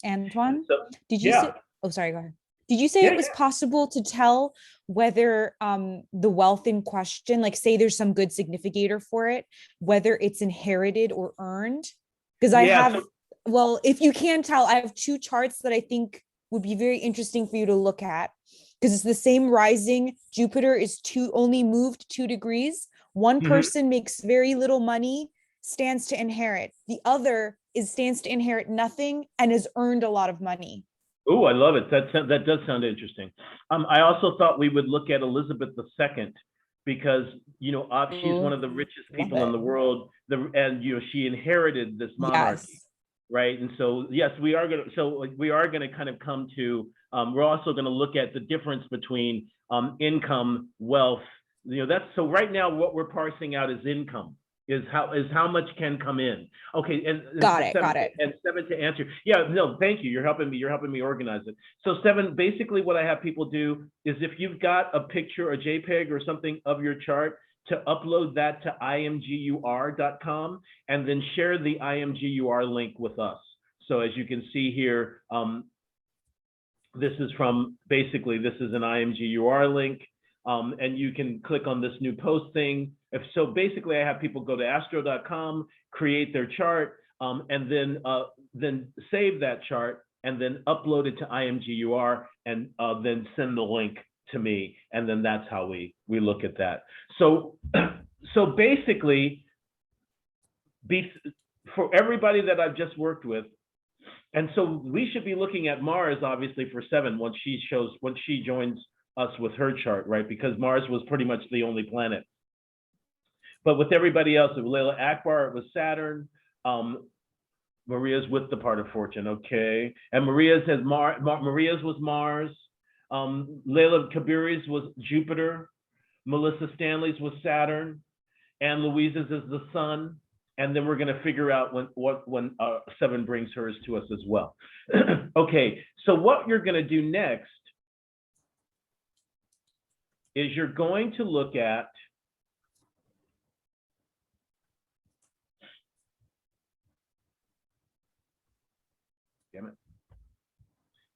Antoine, so, did you say, oh, sorry, go ahead. Did you say it was possible to tell whether the wealth in question, like say there's some good significator for it, whether it's inherited or earned? Because well, if you can tell, I have two charts that I think would be very interesting for you to look at. Because it's the same rising. Jupiter is only moved 2 degrees. One person makes very little money, stands to inherit. The other stands to inherit nothing and has earned a lot of money. Oh, I love it. That does sound interesting. I also thought we would look at Elizabeth II, because she's one of the richest people in the world, and she inherited this monarchy. Yes. Right, and so yes, we are going to kind of come to. We're also going to look at the difference between income, wealth. That's so. Right now, what we're parsing out is income. Is how much can come in. Okay, and got it. And Seven, to answer. Yeah, no, thank you. You're helping me organize it. So Seven, basically, what I have people do is, if you've got a picture, a JPEG or something of your chart, to upload that to imgur.com and then share the IMGUR link with us. So as you can see here, this is from, basically, this is an IMGUR link, and you can click on this new post thing. So basically, I have people go to astro.com, create their chart, and then save that chart, and then upload it to IMGUR, and then send the link to me, and then that's how we look at that. So basically, for everybody that I've just worked with, and so we should be looking at Mars, obviously, for 7 once she joins us with her chart, right? Because Mars was pretty much the only planet. But with everybody else, with Layla Akbar, it was Saturn. Maria's with the part of fortune, okay. And Maria's Maria's was Mars. Layla Kabiri's was Jupiter. Melissa Stanley's was Saturn. And Louise's is the Sun. And then we're going to figure out when 7 brings hers to us as well. Okay, so what you're going to do next is you're going to look at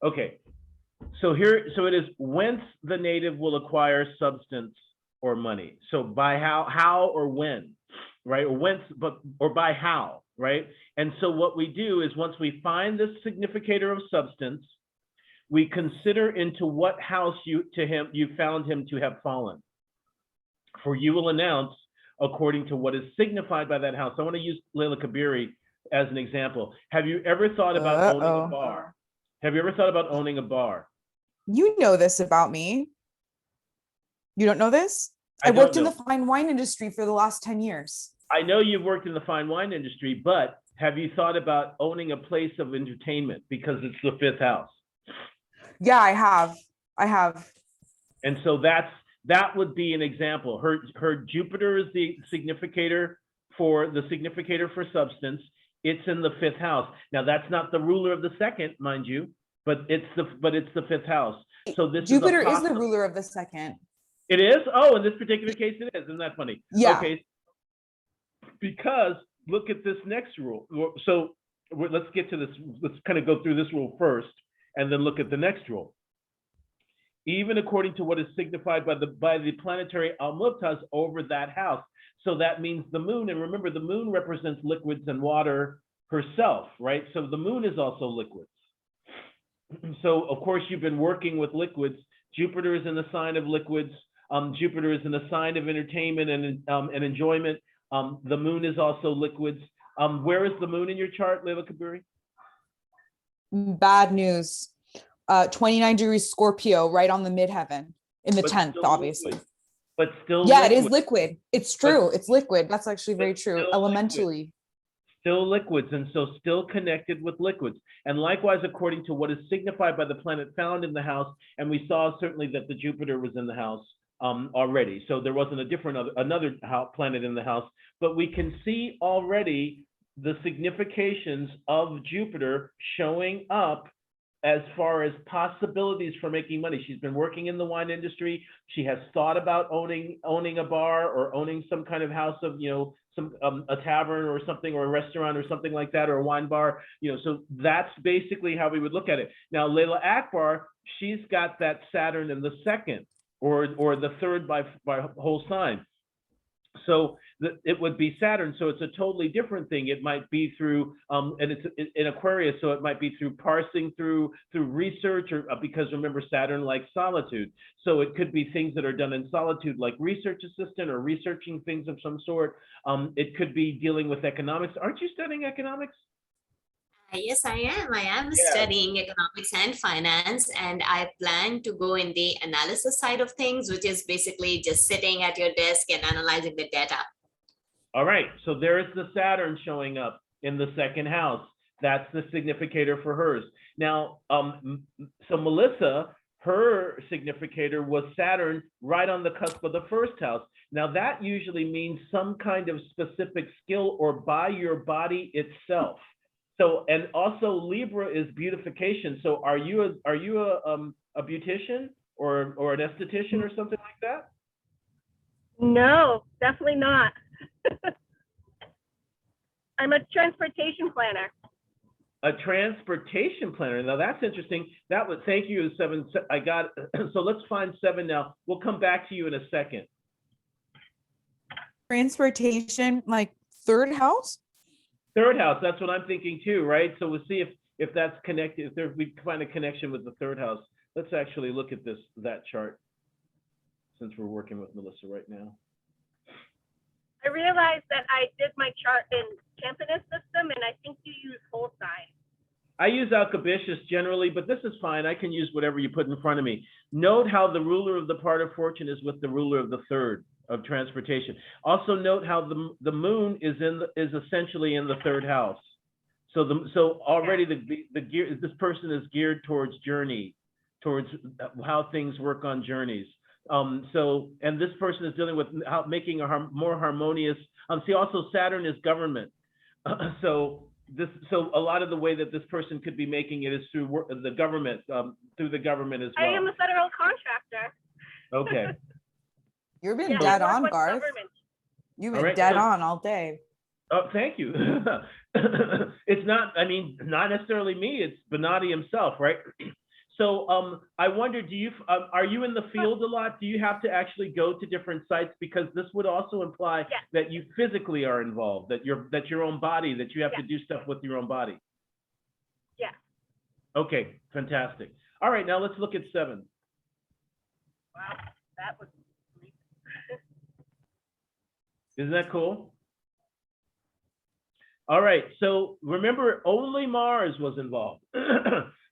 okay, so it is whence the native will acquire substance or money. So by how or when, right? Or whence, or by how, right? And so what we do is once we find this significator of substance, we consider into what house you found him to have fallen. For you will announce according to what is signified by that house. I want to use Layla Kabiri as an example. Have you ever thought about owning a bar? Have you ever thought about owning a bar? You know this about me. You don't know this? I worked in the fine wine industry for the last 10 years. I know you've worked in the fine wine industry, but have you thought about owning a place of entertainment because it's the 5th house? Yeah, I have. And so that would be an example. Her Jupiter is the significator for substance. It's in the 5th house. Now that's not the ruler of the 2nd, mind you, but it's the 5th house. So this Jupiter is the ruler of the 2nd. It is? Oh, in this particular case it is. Isn't that funny? Yeah. Okay. Because look at this next rule. So let's get to this. Let's kind of go through this rule first and then look at the next rule. Even according to what is signified by the planetary Al-Muqtas over that house. So that means the moon, and remember the moon represents liquids and water herself, right? So the moon is also liquids. So of course you've been working with liquids. Jupiter is in the sign of liquids. Jupiter is in the sign of entertainment and enjoyment. The moon is also liquids. Where is the moon in your chart, Layla Kabiri? Bad news. 29 degrees Scorpio, right on the midheaven in the 10th, obviously. Liquid. But still yeah, liquid. It is liquid. It's true. It's liquid. That's actually very true. Elementally. Still liquids, and so still connected with liquids. And likewise, according to what is signified by the planet found in the house, and we saw certainly that the Jupiter was in the house already. So there wasn't another planet in the house, but we can see already the significations of Jupiter showing up as far as possibilities for making money. She's been working in the wine industry. She has thought about owning a bar or owning some kind of house of, a tavern or something, or a restaurant or something like that, or a wine bar, so that's basically how we would look at it. Now, Layla Akbar, she's got that Saturn in the 2nd or the 3rd by whole sign. So it would be Saturn. So it's a totally different thing. It might be through, and it's in Aquarius, so it might be through parsing through research, or because remember, Saturn likes solitude. So it could be things that are done in solitude, like research assistant or researching things of some sort. It could be dealing with economics. Aren't you studying economics? Yes, I am. I am studying economics and finance, and I plan to go in the analysis side of things, which is basically just sitting at your desk and analyzing the data. All right, so there's the Saturn showing up in the 2nd house. That's the significator for hers. Now, so Melissa, her significator was Saturn right on the cusp of the 1st house. Now that usually means some kind of specific skill or by your body itself. So, and also Libra is beautification. So are you a beautician or an esthetician or something like that? No, definitely not. I'm a transportation planner. a transportation planner. Now that's interesting. That would, thank you, 7. I got, so let's find 7 now. We'll come back to you in a second. Transportation, like third house? Third house, that's what I'm thinking too, right? So we'll see if that's connected, if there, we find a connection with the third house. Let's actually look at that chart, since we're working with Melissa right now. I realized that I did my chart in Campanus system, and I think you use whole sign. I use Alcabitius generally, but this is fine. I can use whatever you put in front of me. Note how the ruler of the part of fortune is with the ruler of the third of transportation. Also note how the moon is essentially in the third house. So already the gear, this person is geared towards journey, towards how things work on journeys. And this person is dealing with making a more harmonious. See, also Saturn is government. So a lot of the way that this person could be making it is through the government, as well. I am a federal contractor. Okay. You've been Yeah, dead I work on, with Garth. government. You've All been right, dead so- on all day. Oh, thank you. It's not, I mean, not necessarily me, it's Bonatti himself, right? So I wonder, are you in the field a lot? Do you have to actually go to different sites? Because this would also imply Yes. that you physically are involved, that your own body, that you have to Yes. do stuff with your own body. Yeah. Okay, fantastic. All right, now let's look at 7. Wow, that was. Isn't that cool? All right, so remember, only Mars was involved.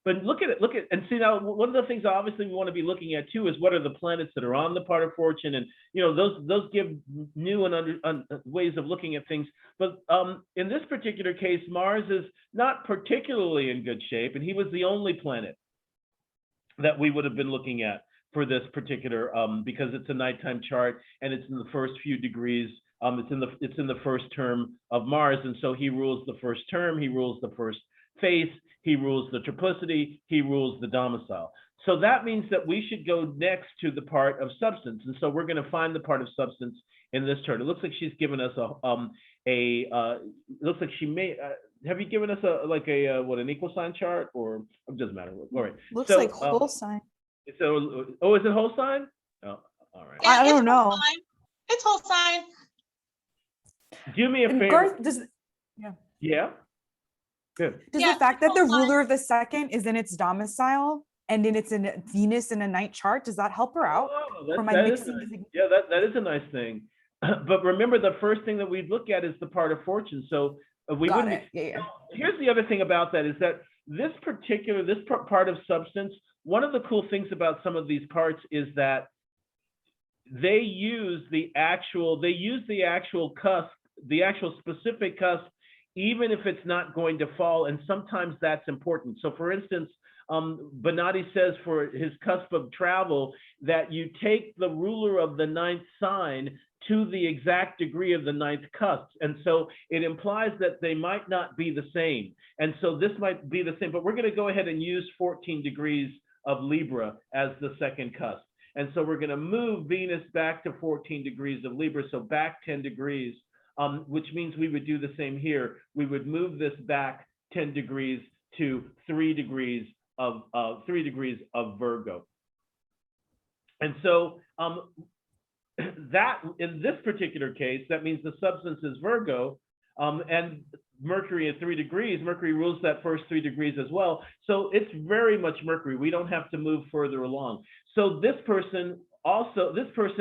But look at it, and see now, one of the things obviously we want to be looking at too is what are the planets that are on the part of fortune, and those give new and ways of looking at things. But in this particular case, Mars is not particularly in good shape, and he was the only planet that we would have been looking at for this particular, because it's a nighttime chart and it's in the first few degrees. It's in the first term of Mars, and so he rules the first term, he rules the first face, he rules the triplicity, he rules the domicile. So that means that we should go next to the part of substance, and so we're going to find the part of substance in this chart. It looks like she's given us it looks like she may have you given us an equal sign chart, or it doesn't matter. All right. Looks like whole sign. So is it whole sign? Oh, all right. I don't know. It's whole sign. Do me a And favor. Garth, Yeah. Good. does Yeah, the fact that whole the sign. ruler of the second is in its domicile and it's in Venus in a night chart, does that help her out? Oh, Or am I that is mixing nice. things? Yeah, that is a nice thing. But remember, the first thing that we look at is the part of fortune. So we Got wouldn't. it. Yeah. Here's the other thing about that is that this part of substance, one of the cool things about some of these parts is that they use the actual cusp, the actual specific cusp, even if it's not going to fall, and sometimes that's important. So for instance, Bonatti says for his cusp of travel that you take the ruler of the 9th sign to the exact degree of the 9th cusp. And so it implies that they might not be the same. And so this might be the same, but we're going to go ahead and use 14 degrees of Libra as the second cusp. And so we're going to move Venus back to 14 degrees of Libra, so back 10 degrees, which means we would do the same here. We would move this back 10 degrees to 3 degrees of Virgo. And so that in this particular case, that means the substance is Virgo, and Mercury at 3 degrees. Mercury rules that first 3 degrees as well. So it's very much Mercury. We don't have to move further along. So this person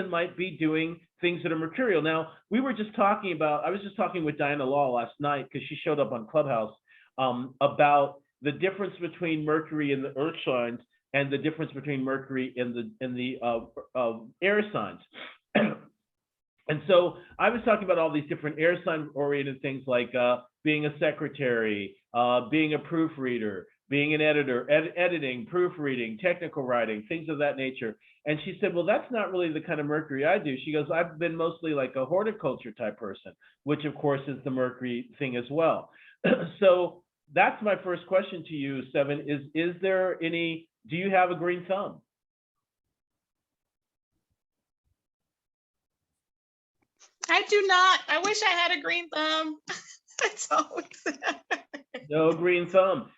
might be doing things that are mercurial. Now, I was just talking with Diana Law last night because she showed up on Clubhouse about the difference between Mercury in the earth signs and the difference between Mercury in the air signs. And so I was talking about all these different air sign oriented things like being a secretary, being a proofreader, being an editor, editing, proofreading, technical writing, things of that nature. And she said, well, that's not really the kind of Mercury I do. She goes, I've been mostly like a horticulture type person, which of course is the Mercury thing as well. So that's my first question to you, 7, do you have a green thumb? I do not. I wish I had a green thumb. That's always. No green thumb.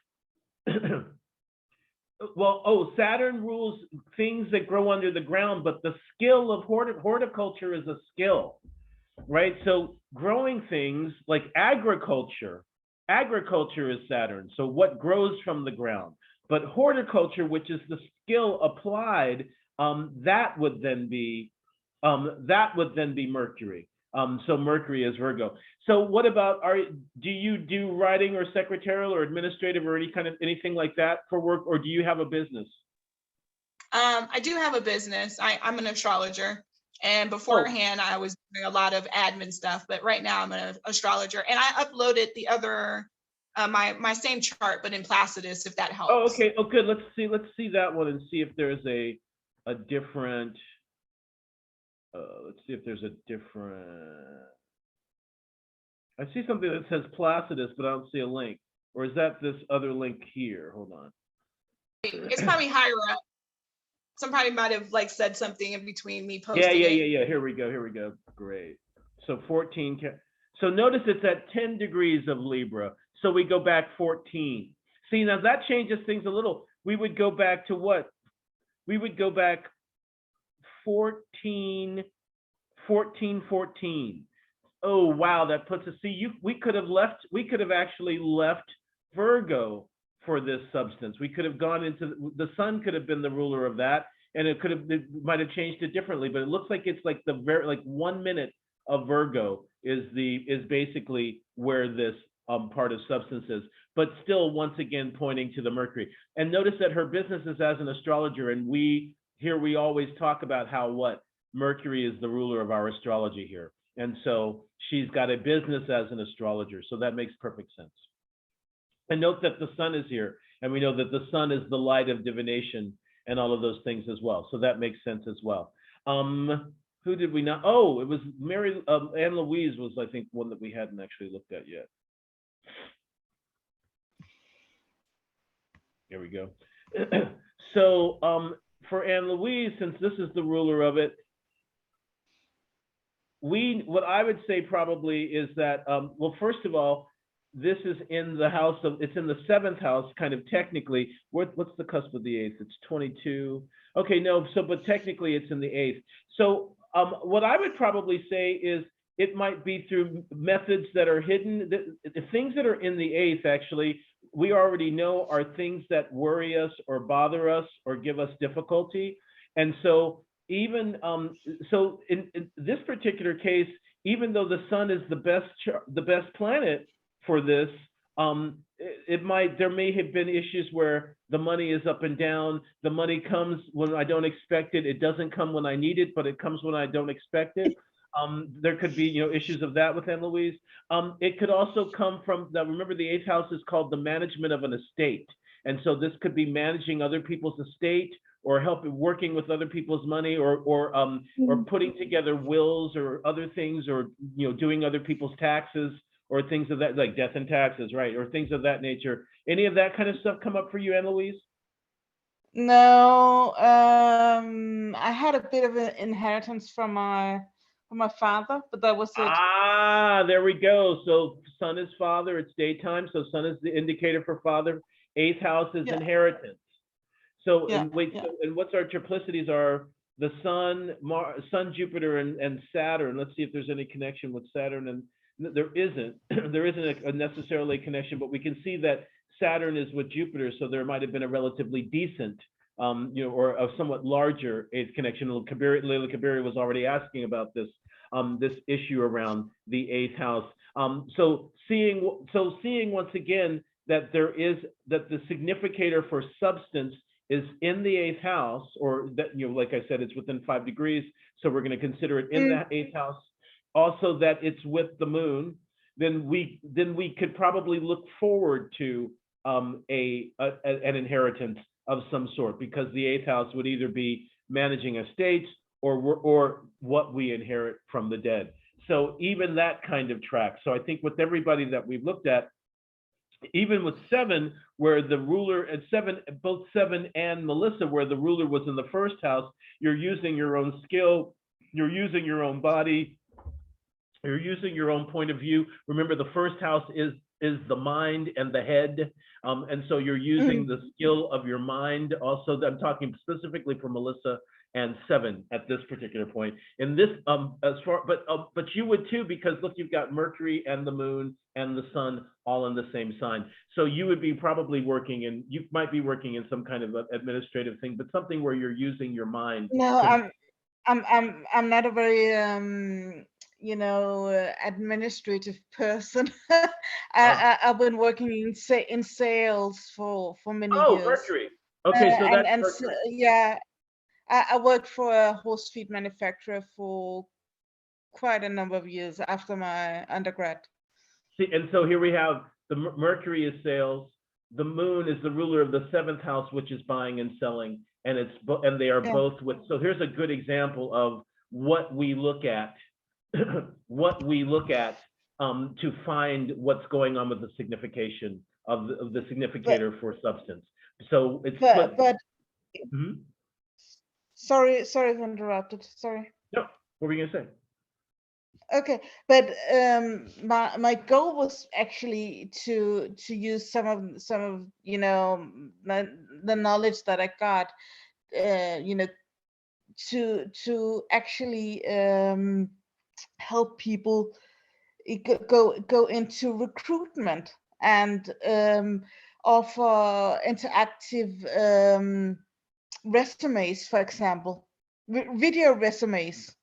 Well, oh, Saturn rules things that grow under the ground, but the skill of horticulture is a skill, right? So growing things like agriculture is Saturn. So what grows from the ground? But horticulture, which is the skill applied, that would then be Mercury. So Mercury is Virgo. So what about, do you do writing or secretarial or administrative or anything like that for work, or do you have a business? I do have a business. I'm an astrologer, and beforehand I was doing a lot of admin stuff, but right now I'm an astrologer, and I uploaded the other my same chart, but in Placidus, if that helps. Oh, okay. Oh, good. Let's see that one and see if there's a different. Let's see if there's a different. I see something that says Placidus, but I don't see a link. Or is that this other link here? Hold on. It's probably higher up. Somebody might have like said something in between me posting. Yeah. Here we go. Great. So 14. So notice it's at 10 degrees of Libra. So we go back 14. See, now that changes things a little. We would go back to what? We would go back 14. Oh, wow, that puts us, see, we could have actually left Virgo for this substance. We could have gone into, the sun could have been the ruler of that, and it might have changed it differently, but it looks like it's like like 1 minute of Virgo is basically where this part of substance is, but still, once again, pointing to the Mercury. And notice that her business is as an astrologer, and we always talk about how Mercury is the ruler of our astrology here. And so she's got a business as an astrologer. So that makes perfect sense. And note that the sun is here. And we know that the sun is the light of divination and all of those things as well. So that makes sense as well. Who did we not? Oh, it was Anne Louise was, I think, one that we hadn't actually looked at yet. Here we go. So for Anne Louise, since this is the ruler of it, what I would say probably is that, well, first of all, this is in the house of, it's in the 7th house, kind of technically. What's the cusp of the 8th? It's 22. Okay, no, so, but technically it's in the 8th. So what I would probably say is it might be through methods that are hidden. The things that are in the 8th, actually, we already know are things that worry us or bother us or give us difficulty. And so even so in this particular case, even though the sun is the best planet for this, there may have been issues where the money is up and down. The money comes when I don't expect it. It doesn't come when I need it, but it comes when I don't expect it. There could be, issues of that with Anne Louise. It could also come from that. Remember, the 8th house is called the management of an estate, and so this could be managing other people's estate, or working with other people's money, or putting together wills or other things, or doing other people's taxes, or things of that, like death and taxes, right, or things of that nature. Any of that kind of stuff come up for you, Anne Louise? No, I had a bit of an inheritance from my father, but that was it. Ah, there we go. So sun is father, it's daytime, so sun is the indicator for father. 8th house is inheritance. So, and what's our triplicities are the sun, Sun, Jupiter, and Saturn. Let's see if there's any connection with Saturn, and there isn't. There isn't a necessarily connection, but we can see that Saturn is with Jupiter, so there might have been a relatively decent, or a somewhat larger 8th connection. Leila Kabiri was already asking about this, this issue around the 8th house. So seeing once again that the significator for substance is in the 8th house, or that, like I said, it's within 5 degrees. So we're going to consider it in that 8th house. Also that it's with the moon, then we could probably look forward to an inheritance of some sort, because the 8th house would either be managing estates or what we inherit from the dead. So even that kind of track. So I think with everybody that we've looked at, even with 7, where the ruler at 7, both 7 and Melissa, where the ruler was in the 1st house, you're using your own skill, you're using your own body, you're using your own point of view. Remember, the 1st house is is the mind and the head. And so you're using the skill of your mind. Also, I'm talking specifically for Melissa and 7 at this particular point. In this, but you would too, because look, you've got Mercury and the moon and the sun all in the same sign. So you would be probably working in, you might be working in some kind of administrative thing, but something where you're using your mind. No, I'm not a very administrative person. I've been working in sales for many years. Mercury. Okay, so that's Mercury. Yeah, I worked for a horse feed manufacturer for quite a number of years after my undergrad. See, and so here we have the Mercury is sales. The moon is the ruler of the 7th house, which is buying and selling, and they are both with. So here's a good example of what we look at, to find what's going on with the signification of the significator for substance. So it's Sorry if I interrupted. Sorry. No, what were you gonna say? Okay, but my goal was actually to use some of the knowledge that I got, to actually help people go into recruitment and offer interactive resumes, for example, video resumes.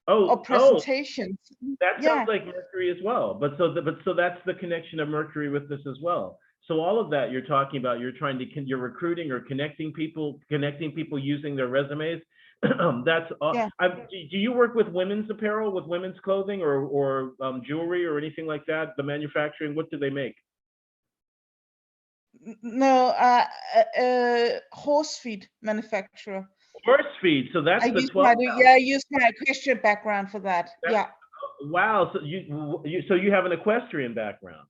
Or presentations. That sounds like Mercury as well. But so that's the connection of Mercury with this as well. So all of that you're talking about, you're recruiting or connecting people using their resumes. That's do you work with women's apparel, with women's clothing, or jewelry or anything like that? The manufacturing, what do they make? No, horse feed manufacturer. Horse feed. So that's I used my equestrian background for that. Wow. So you have an equestrian background.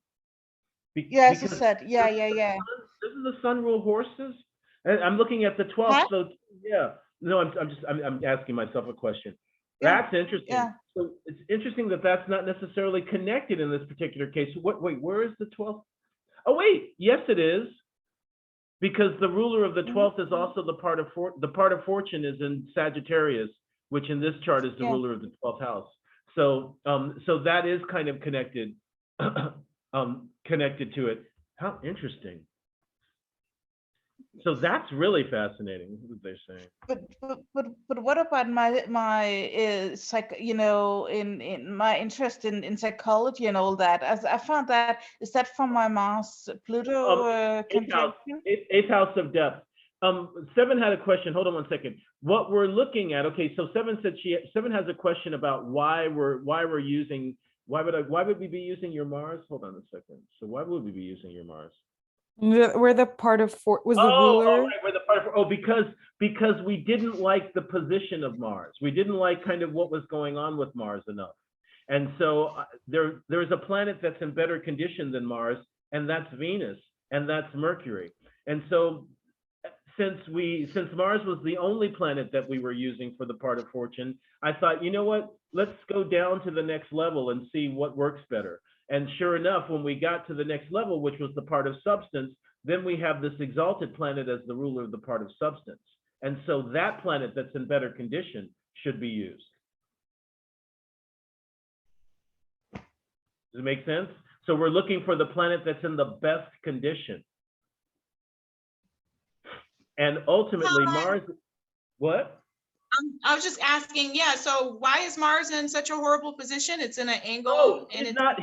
Yes, I said. Yeah. Doesn't the sun rule horses? And I'm looking at the 12th. Huh? So yeah. No, I'm asking myself a question. That's interesting. Yeah. So it's interesting that that's not necessarily connected in this particular case. Wait, where is the 12th? Oh wait, yes it is. Because the ruler of the 12th is also the part of fortune is in Sagittarius, which in this chart is the ruler of the 12th house. So so that is kind of connected connected to it. How interesting. So that's really fascinating, what they're saying. But what about my in my interest in psychology and all that? As I found that, is that from my Mars Pluto conjunction? 8th house of depth. 7 had a question. Hold on one second. What we're looking at, okay, so 7 said 7 has a question about why would we be using your Mars? Hold on a second. So why would we be using your Mars? Where the part of was the ruler. Right, where the part of, because we didn't like the position of Mars. We didn't like kind of what was going on with Mars enough. And so there's a planet that's in better condition than Mars, and that's Venus, and that's Mercury. And so since Mars was the only planet that we were using for the part of fortune, I thought, you know what, let's go down to the next level and see what works better. And sure enough, when we got to the next level, which was the part of substance, then we have this exalted planet as the ruler of the part of substance. And so that planet that's in better condition should be used. Does it make sense? So we're looking for the planet that's in the best condition. And ultimately, Mars, what? I was just asking, so why is Mars in such a horrible position? It's in an angle. Oh, he's not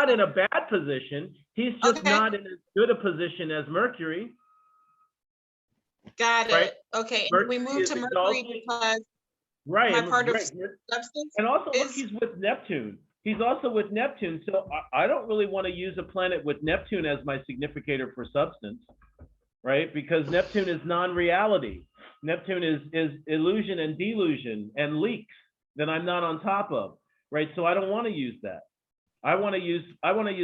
in a bad position. He's just not in as good a position as Mercury. Got it. Okay. And we moved to Mercury because my part of substance. And also, look, he's with Neptune. He's also with Neptune. So I don't really want to use a planet with Neptune as my significator for substance, right? Because Neptune is non-reality. Neptune is illusion and delusion and leaks that I'm not on top of, right? So I don't want to use that. I want to use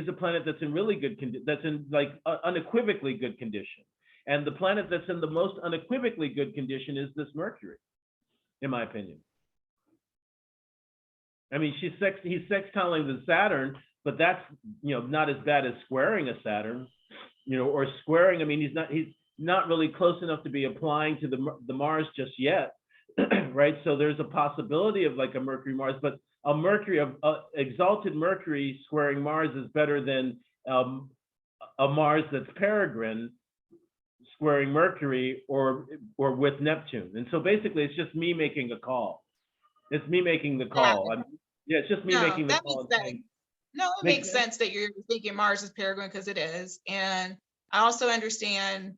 a planet that's in really good condition, that's in like unequivocally good condition. And the planet that's in the most unequivocally good condition is this Mercury, in my opinion. I mean, he's sextiling the Saturn, but that's, not as bad as squaring a Saturn, or squaring. I mean, he's not really close enough to be applying to the Mars just yet, right? So there's a possibility of like a Mercury Mars, but a Mercury, exalted Mercury squaring Mars is better than a Mars that's peregrine squaring Mercury or with Neptune. And so basically it's just me making a call. It's me making the call. It's just me making the call. No, it makes sense that you're thinking Mars is peregrine because it is. And I also understand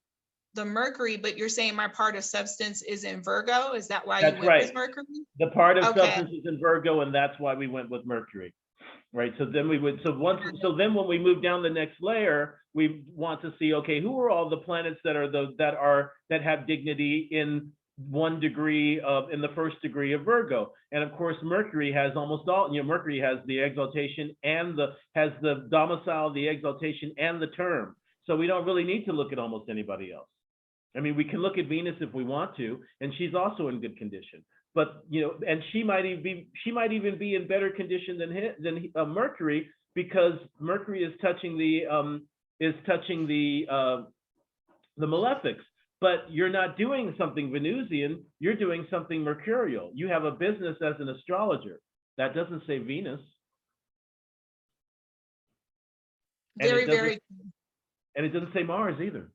the Mercury, but you're saying my part of substance is in Virgo. Is that why you went with Mercury? The part of substance is in Virgo, and that's why we went with Mercury. Right. So then then when we move down the next layer, we want to see, okay, who are all the planets that have dignity in 1 degree in the 1st degree of Virgo. And of course, Mercury has almost all, Mercury has the exaltation and has the domicile, the exaltation and the term. So we don't really need to look at almost anybody else. I mean, we can look at Venus if we want to, and she's also in good condition. But and she might even be in better condition than Mercury, because Mercury is touching the malefics. But you're not doing something Venusian, you're doing something mercurial. You have a business as an astrologer. That doesn't say Venus. Very, very. And it doesn't say Mars either.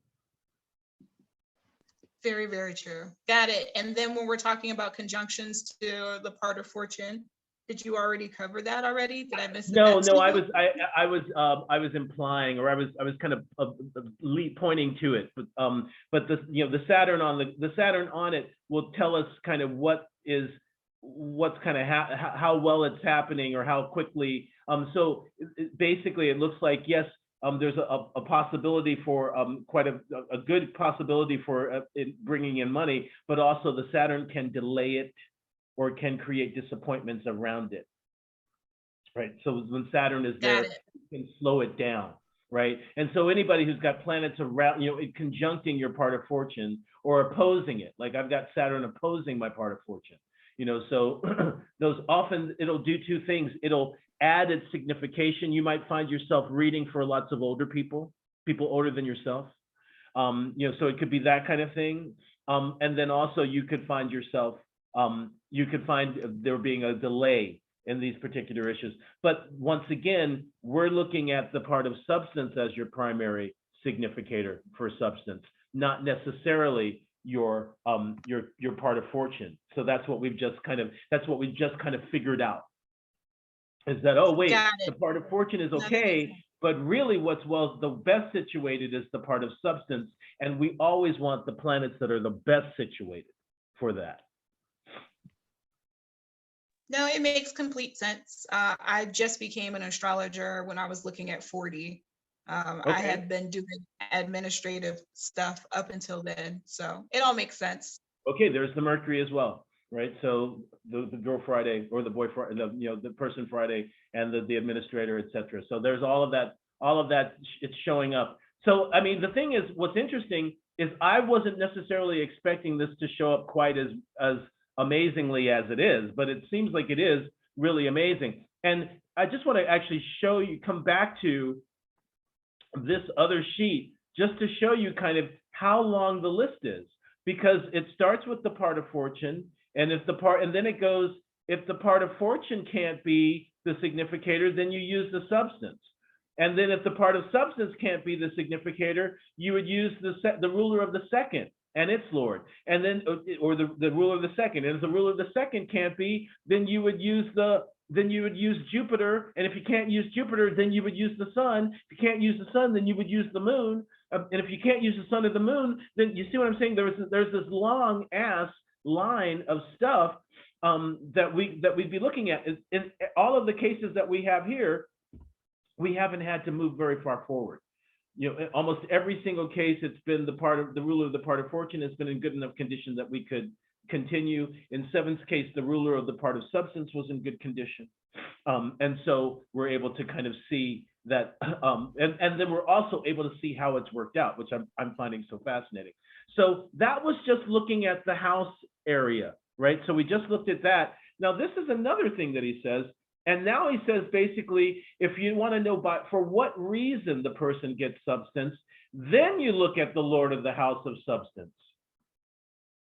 Very, very true. Got it. And then when we're talking about conjunctions to the part of fortune, did you already cover that already? Did I miss it? No, I was implying, or I was kind of pointing to it, but the Saturn on it will tell us kind of what's kind of how well it's happening or how quickly. So basically, it looks like, yes, there's a possibility for quite a good possibility for bringing in money, but also the Saturn can delay it or can create disappointments around it, right? So when Saturn is there, it can slow it down, right? And so anybody who's got planets around, conjuncting your part of fortune or opposing it, like I've got Saturn opposing my part of fortune, so those often, it'll do two things. It'll add its signification. You might find yourself reading for lots of older people older than yourself. So it could be that kind of thing. And then also you could find yourself, you could find there being a delay in these particular issues. But once again, we're looking at the part of substance as your primary significator for substance, not necessarily your part of fortune. So that's what we've just kind of figured out. Is that, oh wait, the part of fortune is okay, but really what's the best situated is the part of substance, and we always want the planets that are the best situated for that. No, it makes complete sense. I just became an astrologer when I was looking at 40. I had been doing administrative stuff up until then, so it all makes sense. Okay, there's the Mercury as well, right? So the girl Friday or the boy Friday, the person Friday, and the administrator, etc. So there's all of that. It's showing up. So I mean, the thing is, what's interesting is I wasn't necessarily expecting this to show up quite as amazingly as it is, but it seems like it is really amazing. And I just want to actually show you, come back to this other sheet just to show you kind of how long the list is, because it starts with the part of fortune, and then it goes, if the part of fortune can't be the significator, then you use the substance. And then if the part of substance can't be the significator, you would use the ruler of the second and its lord, and then or the ruler of the second. And if the ruler of the second can't be, then you would use Jupiter. And if you can't use Jupiter, then you would use the sun. If you can't use the sun, then you would use the moon. And if you can't use the sun or the moon, then you see what I'm saying? There's this long ass line of stuff that we'd be looking at. In all of the cases that we have here, we haven't had to move very far forward. Almost every single case, it's been the ruler of the part of fortune has been in good enough condition that we could continue. In Seven's case, the ruler of the part of substance was in good condition. And so we're able to kind of see that, and then we're also able to see how it's worked out, which I'm finding so fascinating. So that was just looking at the house area, right? So we just looked at that. Now, this is another thing that he says, And now he says, basically, if you want to know for what reason the person gets substance, then you look at the Lord of the house of substance,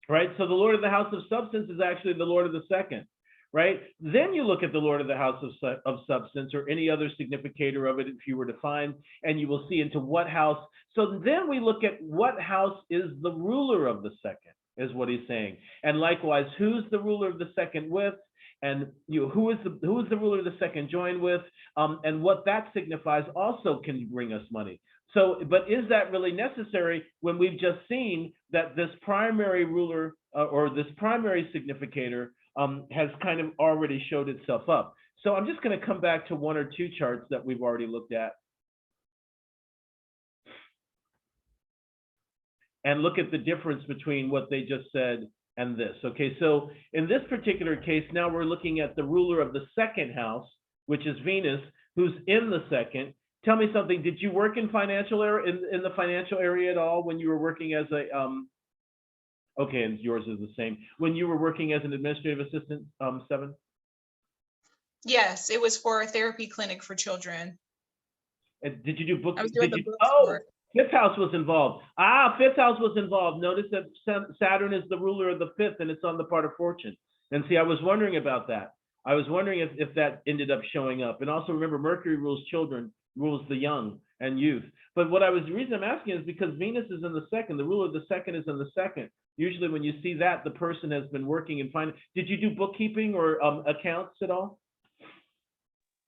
right? So the Lord of the house of substance is actually the Lord of the second, right? Then you look at the Lord of the house of substance, or any other significator of it if you were to find, and you will see into what house. So then we look at what house is the ruler of the second, is what he's saying. And likewise, who's the ruler of the second with? And who is the ruler of the second joined with, and what that signifies also can bring us money. So, but is that really necessary when we've just seen that this primary ruler or this primary significator has kind of already showed itself up? So I'm just going to come back to one or two charts that we've already looked at and look at the difference between what they just said and this. Okay, so in this particular case, now we're looking at the ruler of the second house, which is Venus, who's in the second. Tell me something. Did you work in financial area in the financial area at all when you were working as a okay, and yours is the same. When you were working as an administrative assistant, Seven? Yes, it was for a therapy clinic for children. And did you do book? I was doing Did the you, books for it. Fifth house was involved. Fifth house was involved. Notice that Saturn is the ruler of the fifth, and it's on the part of fortune. And see, I was wondering about that. I was wondering if that ended up showing up. And also remember, Mercury rules children, rules the young and youth. But the reason I'm asking is because Venus is in the second. The ruler of the second is in the second. Usually when you see that, the person has been working in finance. Did you do bookkeeping or accounts at all?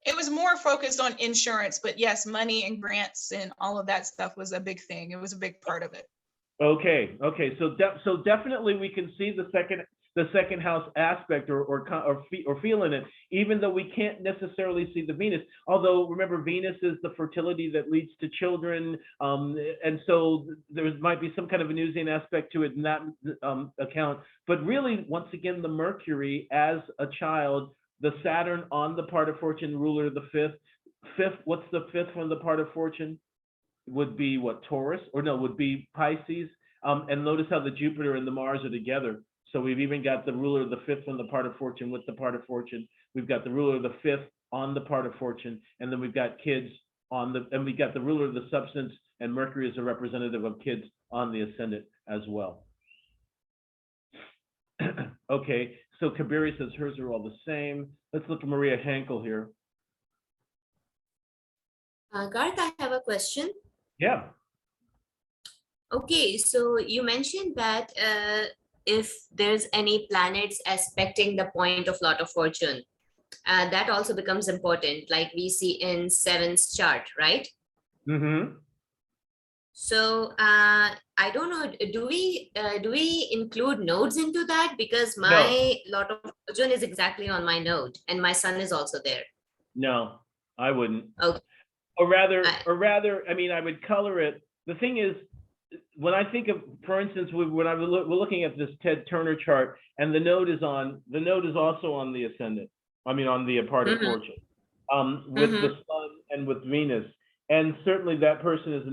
It was more focused on insurance, but yes, money and grants and all of that stuff was a big thing. It was a big part of it. Okay. So definitely we can see the second house aspect or feel in it, even though we can't necessarily see the Venus. Although remember, Venus is the fertility that leads to children, and so there might be some kind of Venusian aspect to it in that account. But really, once again, the Mercury as a child, the Saturn on the part of fortune, ruler of the fifth. What's the fifth from the part of fortune? Would be what, Taurus? Or no, would be Pisces. And notice how the Jupiter and the Mars are together. So we've even got the ruler of the fifth on the part of fortune with the part of fortune. We've got the ruler of the fifth on the part of fortune, and then we've got kids and we got the ruler of the substance, and Mercury is a representative of kids on the ascendant as well. Okay, so Kabiri says hers are all the same. Let's look at Maria Hankel here. Garth, I have a question. Yeah. Okay, so you mentioned that if there's any planets aspecting the point of lot of fortune, that also becomes important, like we see in Seven's chart, right? Mm-hmm. So I don't know, do we include nodes into that? Because my lot of fortune is exactly on my node, and my sun is also there. No, I wouldn't. Okay. Or rather, I mean, I would color it. The thing is, when I think of, for instance, when we're looking at this Ted Turner chart, and the node is also on the ascendant. I mean, on the part of fortune, with the sun and with Venus, and certainly that person is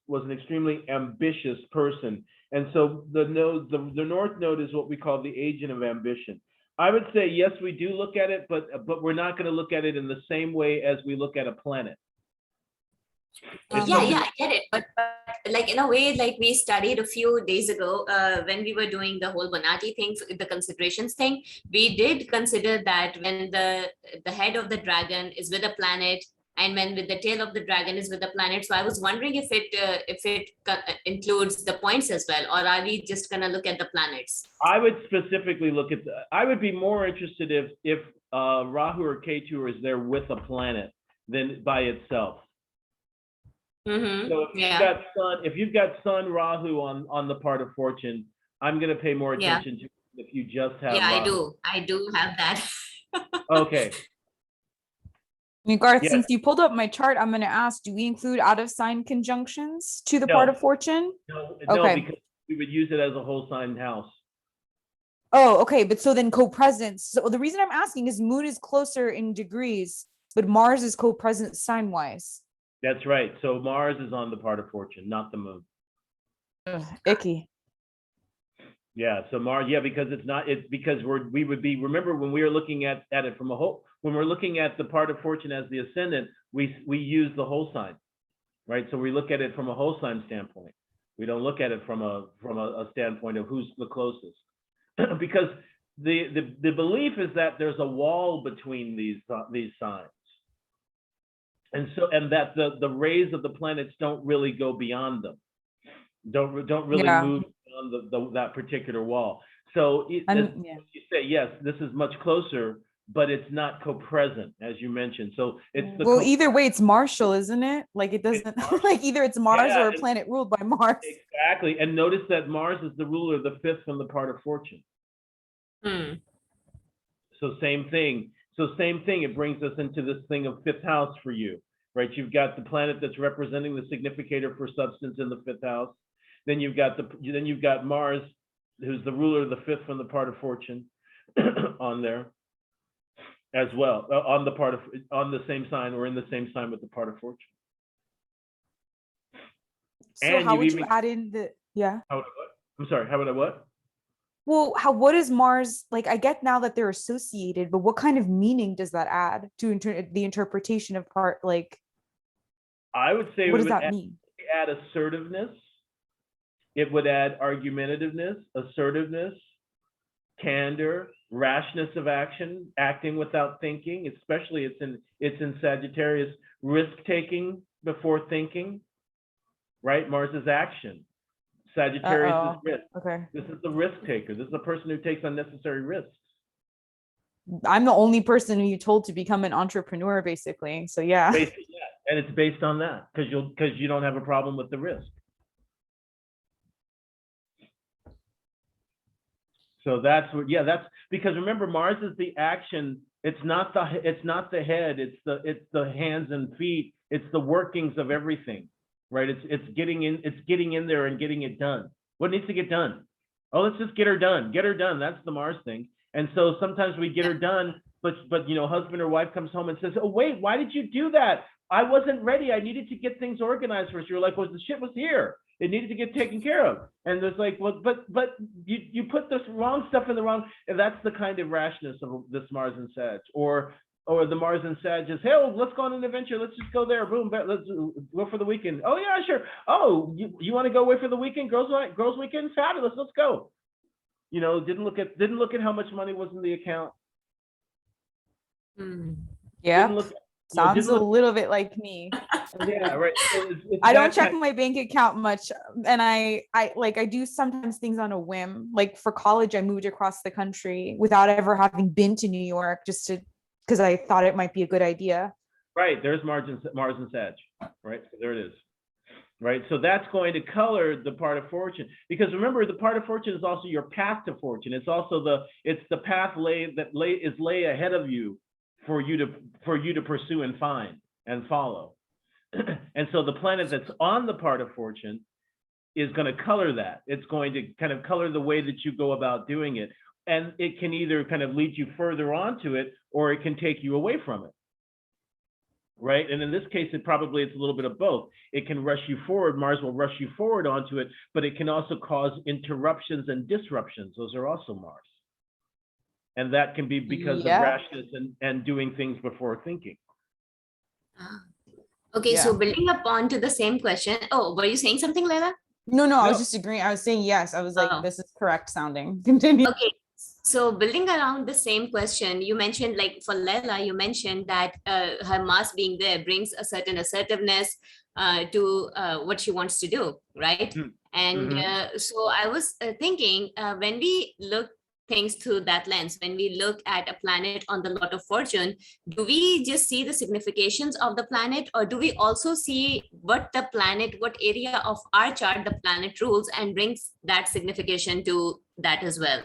was an extremely ambitious person, and so the North Node is what we call the agent of ambition. I would say yes, we do look at it, but we're not going to look at it in the same way as we look at a planet. Yeah, I get it. But like in a way, like we studied a few days ago when we were doing the whole Bonatti thing, the considerations thing, we did consider that when the head of the dragon is with a planet, and when with the tail of the dragon is with a planet. So I was wondering if it includes the points as well, or are we just gonna look at the planets? I would specifically look at I would be more interested if Rahu or Ketu is there with a planet than by itself. So if you've got Sun Rahu on the part of fortune, I'm going to pay more attention to if you just have Rahu. I do have that. Okay. I mean, Garth, since you pulled up my chart, I'm going to ask, do we include out of sign conjunctions to the part of fortune? No, okay. Because we would use it as a whole sign house. Oh, okay. But so then co-presence. So the reason I'm asking is Moon is closer in degrees, but Mars is co-present sign-wise. That's right. So Mars is on the part of fortune, not the Moon. Ugh, icky. Yeah, so Mars, yeah, because it's because we would be, remember when we are looking at it from a whole, when we're looking at the part of fortune as the ascendant, we use the whole sign, right? So we look at it from a whole sign standpoint. We don't look at it from a standpoint of who's the closest. Because the belief is that there's a wall between these signs. And that the rays of the planets don't really go beyond them. Don't really move on that particular wall. So you say, yes, this is much closer, but it's not co-present, as you mentioned. So it's either way, it's martial, isn't it? Like it doesn't like either it's Mars or a planet ruled by Mars. Exactly. And notice that Mars is the ruler of the fifth from the part of fortune. So same thing. It brings us into this thing of fifth house for you, right? You've got the planet that's representing the significator for substance in the fifth house. Then you've got Mars, who's the ruler of the fifth from the part of fortune, on there as well, on the same sign or in the same sign with the part of fortune. So and how would you add in the I'm sorry, how would I what? Well, what is Mars like? I get now that they're associated, but what kind of meaning does that add to the interpretation of part? Like, I would say what does that mean? Add assertiveness. It would add argumentativeness, assertiveness, candor, rashness of action, acting without thinking. Especially it's in Sagittarius, risk taking before thinking. Right, Mars is action. Sagittarius is risk. Okay. This is the risk taker. This is the person who takes unnecessary risks. I'm the only person who you told to become an entrepreneur, basically. So yeah. And it's based on that because you don't have a problem with the risk. So that's because remember, Mars is the action. It's not the head. It's the hands and feet. It's the workings of everything. Right, it's getting in there and getting it done. What needs to get done? Oh, let's just get her done. Get her done. That's the Mars thing. And so sometimes we get her done, but husband or wife comes home and says, "Oh wait, why did you do that? I wasn't ready. I needed to get things organized first." You're like, "Well, the shit was here. It needed to get taken care of." And there's like, "Well, but you put this wrong stuff in the wrong." And that's the kind of rashness of this Mars and Sag, or the Mars and Sag is, "Hey, let's go on an adventure. Let's just go there. Boom, let's go for the weekend." "Oh yeah, sure." "Oh, you want to go away for the weekend? Girls weekend? Fabulous. Let's go." Didn't look at how much money was in the account. Yeah. Sounds a little bit like me. Yeah, right. So I don't check my bank account much, and I do sometimes things on a whim. Like for college, I moved across the country without ever having been to New York, because I thought it might be a good idea. Right, there's Mars and Sag, right? So there it is, right? So that's going to color the part of fortune, because remember, the part of fortune is also your path to fortune. It's also the path lay ahead of you for you to pursue and find and follow. And so the planet that's on the part of fortune is going to color that. It's going to kind of color the way that you go about doing it. And it can either kind of lead you further onto it, or it can take you away from it. Right? And in this case, it's a little bit of both. It can rush you forward. Mars will rush you forward onto it, but it can also cause interruptions and disruptions. Those are also Mars. And that can be because of rashness and doing things before thinking. Okay, so building up onto the same question. Oh, were you saying something, Leila? No, I was just agreeing. I was saying yes. I was like, this is correct sounding. Continue. Okay. So building around the same question, you mentioned, like for Leila, you mentioned that her Mars being there brings a certain assertiveness to what she wants to do, right? And so I was thinking, when we look things through that lens, when we look at a planet on the lot of fortune, do we just see the significations of the planet, or do we also see what area of our chart the planet rules and brings that signification to that as well?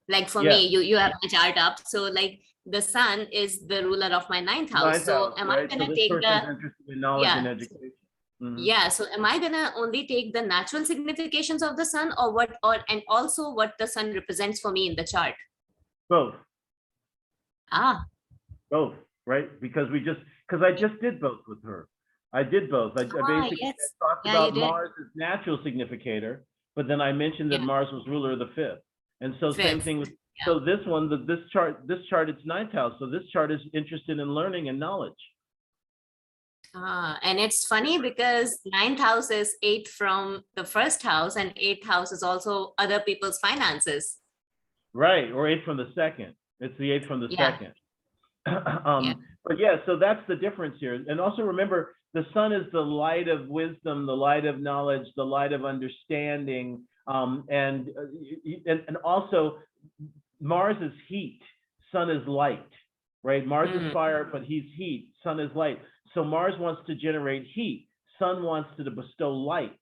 Like for me, you have my chart up, so like the sun is the ruler of my ninth house. So am I going to take interested in knowledge and education. Yeah, so am I gonna only take the natural significations of the sun, and also what the sun represents for me in the chart? Both. Both, right? Because I just did both with her. I did both. I basically talked about Mars' natural significator, but then I mentioned that Mars was ruler of the fifth. And so same Fifth. thing with, Yeah. so this one, this chart, it's ninth house. So this chart is interested in learning and knowledge. And it's funny because ninth house is 8 from the first house, and eighth house is also other people's finances. Right, or 8 from the second. It's the 8 from the Yeah. second. Yeah. But yeah, so that's the difference here. And also remember, the sun is the light of wisdom, the light of knowledge, the light of understanding, and also Mars is heat, sun is light, right? Mars is fire, but he's heat, sun is light. So Mars wants to generate heat, sun wants to bestow light.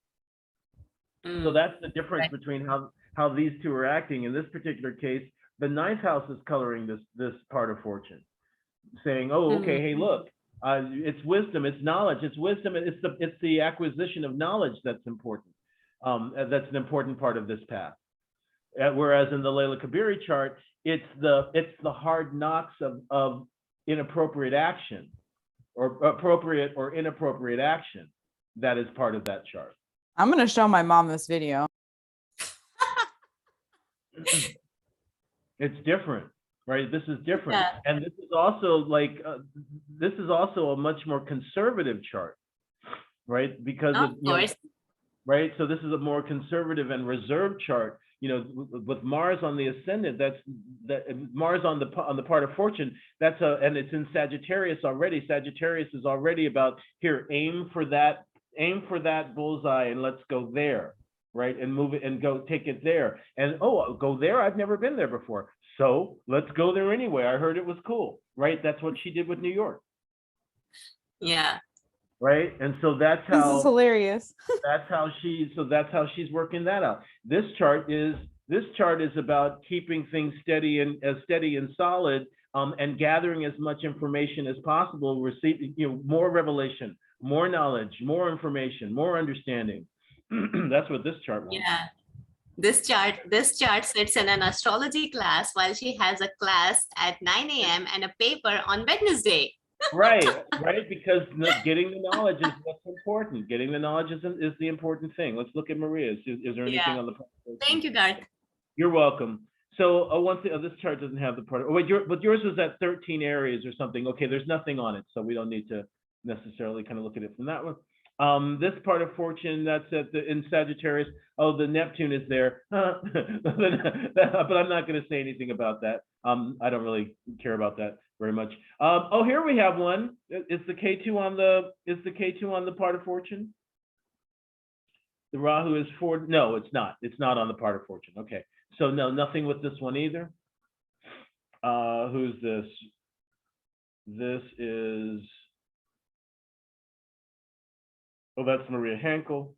So that's the difference between how these two are acting. In this particular case, the ninth house is coloring this part of fortune, saying, oh, okay, hey, look, it's wisdom, it's knowledge, it's wisdom, it's the acquisition of knowledge that's important. That's an important part of this path. Whereas in the Layla Kabiri chart, it's the hard knocks of inappropriate action, or appropriate or inappropriate action, that is part of that chart. I'm gonna show my mom this video. It's different, right? This is different. Yeah. And this is also like, this is also a much more conservative chart, right? Because Of course. right? So this is a more conservative and reserved chart. You know, with Mars on the ascendant, Mars on the part of fortune. And it's in Sagittarius already. Sagittarius is already about, here, aim for that bullseye and let's go there, right? And move it and go take it there. And oh, go there? I've never been there before. So let's go there anyway. I heard it was cool, right? That's what she did with New York. Yeah. Right. And so that's how This is hilarious. that's how she's working that out. This chart is about keeping things steady and solid, and gathering as much information as possible, receiving, more revelation, more knowledge, more information, more understanding. That's what this chart wants. Yeah. This chart sits in an astrology class while she has a class at 9 a.m. and a paper on Wednesday. Right, because getting the knowledge is what's important. Getting the knowledge is the important thing. Let's look at Maria's. Is there anything on the? Thank you, Garth. You're welcome. So one thing, this chart doesn't have the part. Oh, wait, but yours was at 13 areas or something. Okay, there's nothing on it, so we don't need to necessarily kind of look at it from that one. This part of fortune, that's in Sagittarius. Oh, the Neptune is there, but I'm not going to say anything about that. I don't really care about that very much. Oh, here we have one. Is the K2 on the part of fortune? The Rahu is 4. No, it's not. It's not on the part of fortune. Okay, so no, nothing with this one either. Who's this? This is. Oh, that's Maria Hankel.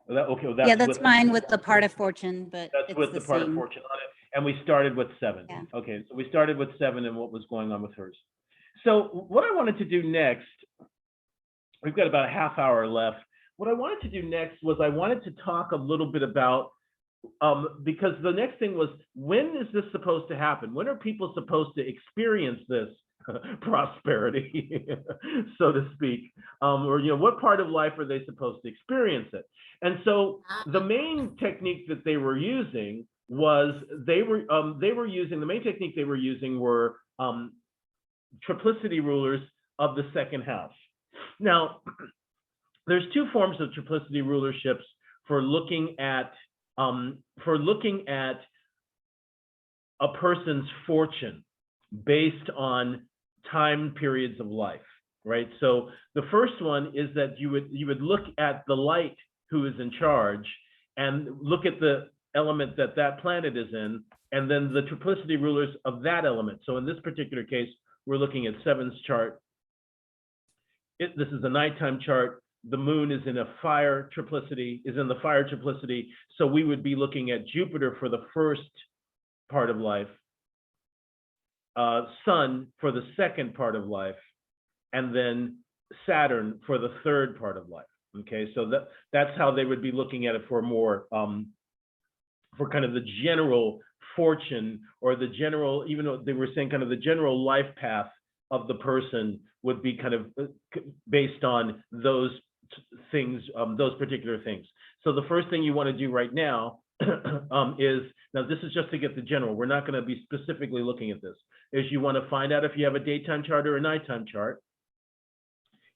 That's mine with the part of fortune, but that's it's with the the part same. of fortune on it. And we started with 7. Yeah. Okay, so we started with 7 and what was going on with hers. So what I wanted to do next, we've got about a half hour left. What I wanted to do next was I wanted to talk a little bit about, because the next thing was, when is this supposed to happen? When are people supposed to experience this prosperity, so to speak, or what part of life are they supposed to experience it? And so the main technique that they were using was the main technique they were using were triplicity rulers of the second house. Now, there's 2 forms of triplicity rulerships for looking at a person's fortune based on time periods of life, right? So the first one is that you would look at the light who is in charge and look at the element that planet is in, and then the triplicity rulers of that element. So in this particular case, we're looking at 7's chart. This is a nighttime chart. The moon is in the fire triplicity. So we would be looking at Jupiter for the first part of life, Sun for the second part of life, and then Saturn for the third part of life. Okay, so that's how they would be looking at it for more, for kind of the general fortune, or the general, even though they were saying kind of the general life path of the person would be kind of based on those things, those particular things. So the first thing you want to do right now is, now this is just to get the general, we're not going to be specifically looking at this, is you want to find out if you have a daytime chart or a nighttime chart.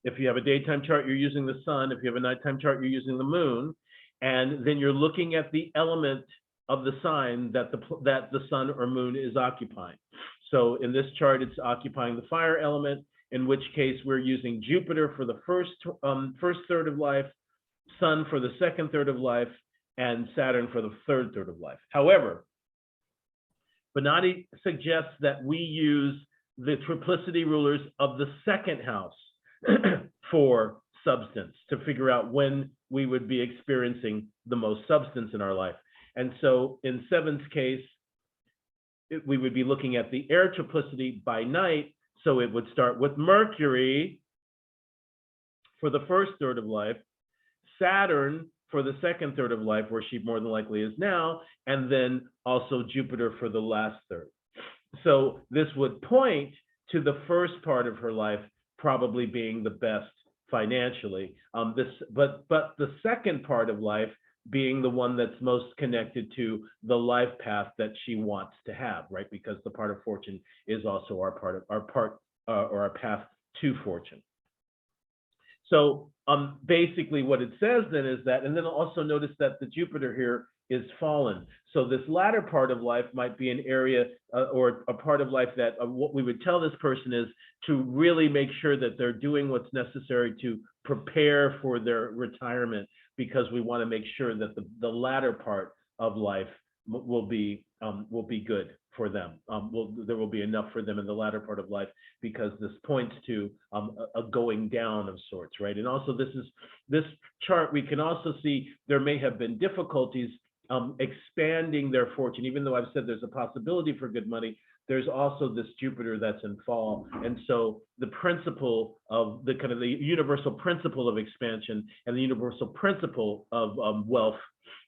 If you have a daytime chart, you're using the sun. If you have a nighttime chart, you're using the moon. And then you're looking at the element of the sign that the sun or moon is occupying. So in this chart, it's occupying the fire element, in which case we're using Jupiter for the first third of life, Sun for the second third of life, and Saturn for the third third of life. However, Bonatti suggests that we use the triplicity rulers of the second house for substance to figure out when we would be experiencing the most substance in our life. And so in Seven's case, we would be looking at the air triplicity by night. So it would start with Mercury for the first third of life, Saturn for the second third of life, where she more than likely is now, and then also Jupiter for the last third. So this would point to the first part of her life probably being the best financially. But the second part of life being the one that's most connected to the life path that she wants to have, right? Because the part of fortune is also our path to fortune. So basically what it says then is that, and then also notice that the Jupiter here is fallen. So this latter part of life might be an area or a part of life that what we would tell this person is to really make sure that they're doing what's necessary to prepare for their retirement, because we want to make sure that the latter part of life will be good for them. There will be enough for them in the latter part of life, because this points to a going down of sorts, right? And also this chart, we can also see there may have been difficulties expanding their fortune. Even though I've said there's a possibility for good money, there's also this Jupiter that's in fall. And so the principle of the kind of the universal principle of expansion and the universal principle of wealth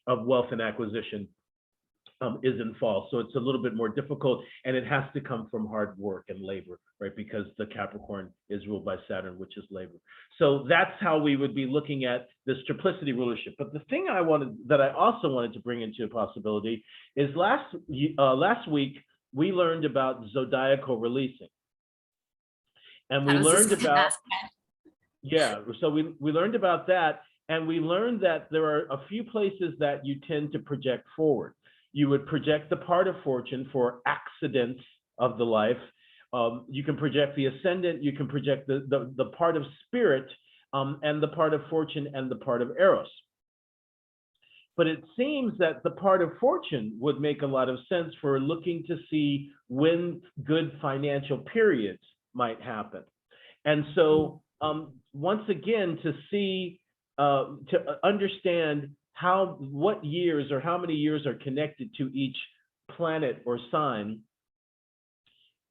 and acquisition is in fall. So it's a little bit more difficult, and it has to come from hard work and labor, right? Because the Capricorn is ruled by Saturn, which is labor. So that's how we would be looking at this triplicity rulership. But the thing I also wanted to bring into a possibility is last week, we learned about zodiacal releasing. And we learned about, so we learned about that, and we learned that there are a few places that you tend to project forward. You would project the part of fortune for accidents of the life. You can project the ascendant, you can project the part of spirit, and the part of fortune and the part of eros. But it seems that the part of fortune would make a lot of sense for looking to see when good financial periods might happen. And so once again, to understand what years or how many years are connected to each planet or sign,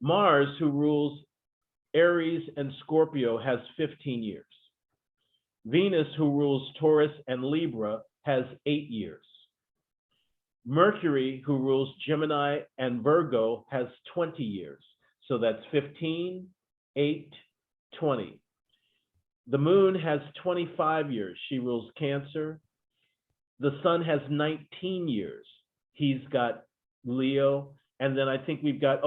Mars, who rules Aries and Scorpio, has 15 years. Venus, who rules Taurus and Libra, has 8 years. Mercury, who rules Gemini and Virgo, has 20 years. So that's 15, 8, 20. The moon has 25 years. She rules Cancer. The sun has 19 years. He's got Leo. And then I think we've got,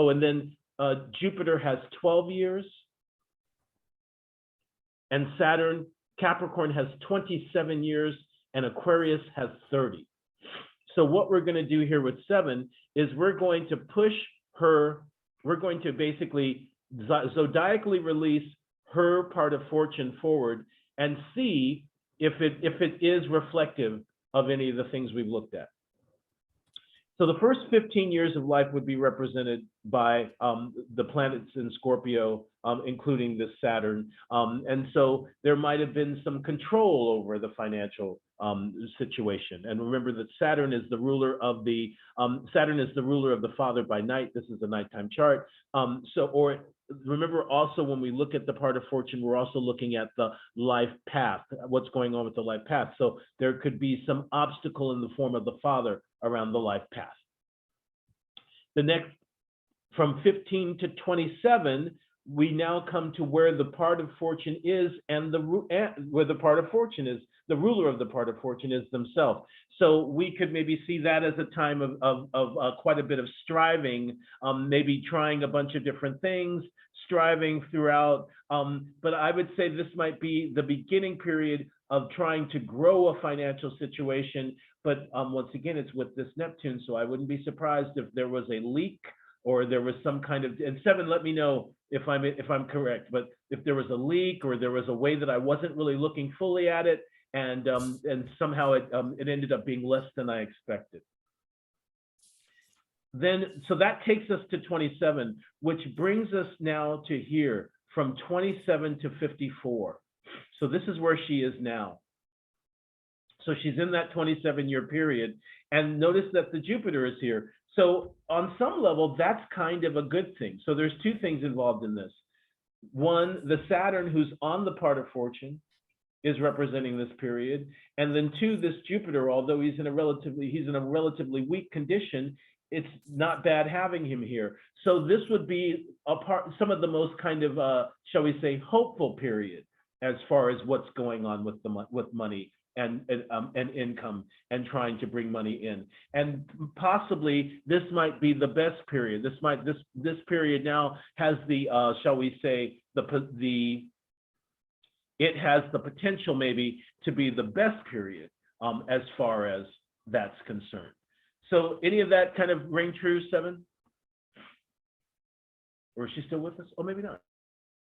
Jupiter has 12 years. And Saturn, Capricorn has 27 years, and Aquarius has 30. So what we're going to do here with 7 is we're going to push her, we're going to basically zodiacally release her part of fortune forward and see if it is reflective of any of the things we've looked at. So the first 15 years of life would be represented by the planets in Scorpio, including this Saturn. And so there might have been some control over the financial situation. And remember that Saturn is the ruler of the father by night. This is a nighttime chart. Remember also, when we look at the part of fortune, we're also looking at the life path, what's going on with the life path. So there could be some obstacle in the form of the father around the life path. The next, from 15 to 27, we now come to where the part of fortune is, and where the part of fortune is, the ruler of the part of fortune is themselves. So we could maybe see that as a time of quite a bit of striving, maybe trying a bunch of different things, striving throughout. But I would say this might be the beginning period of trying to grow a financial situation. But once again, it's with this Neptune, so I wouldn't be surprised if there was a leak, or there was some kind of, and 7, let me know if I'm correct, but if there was a leak, or there was a way that I wasn't really looking fully at it, and somehow it ended up being less than I expected. Then, so that takes us to 27, which brings us now to here, from 27 to 54. So this is where she is now. So she's in that 27-year period, and notice that the Jupiter is here. So on some level, that's kind of a good thing. So there's two things involved in this. One, the Saturn, who's on the part of fortune, is representing this period. And then two, this Jupiter, although he's in a relatively weak condition, it's not bad having him here. So this would be some of the most kind of, shall we say, hopeful period as far as what's going on with money and income, and trying to bring money in. And possibly this might be the best period. This period now has the, shall we say, it has the potential maybe to be the best period as far as that's concerned. So any of that kind of ring true, 7? Or is she still with us? Oh, maybe not.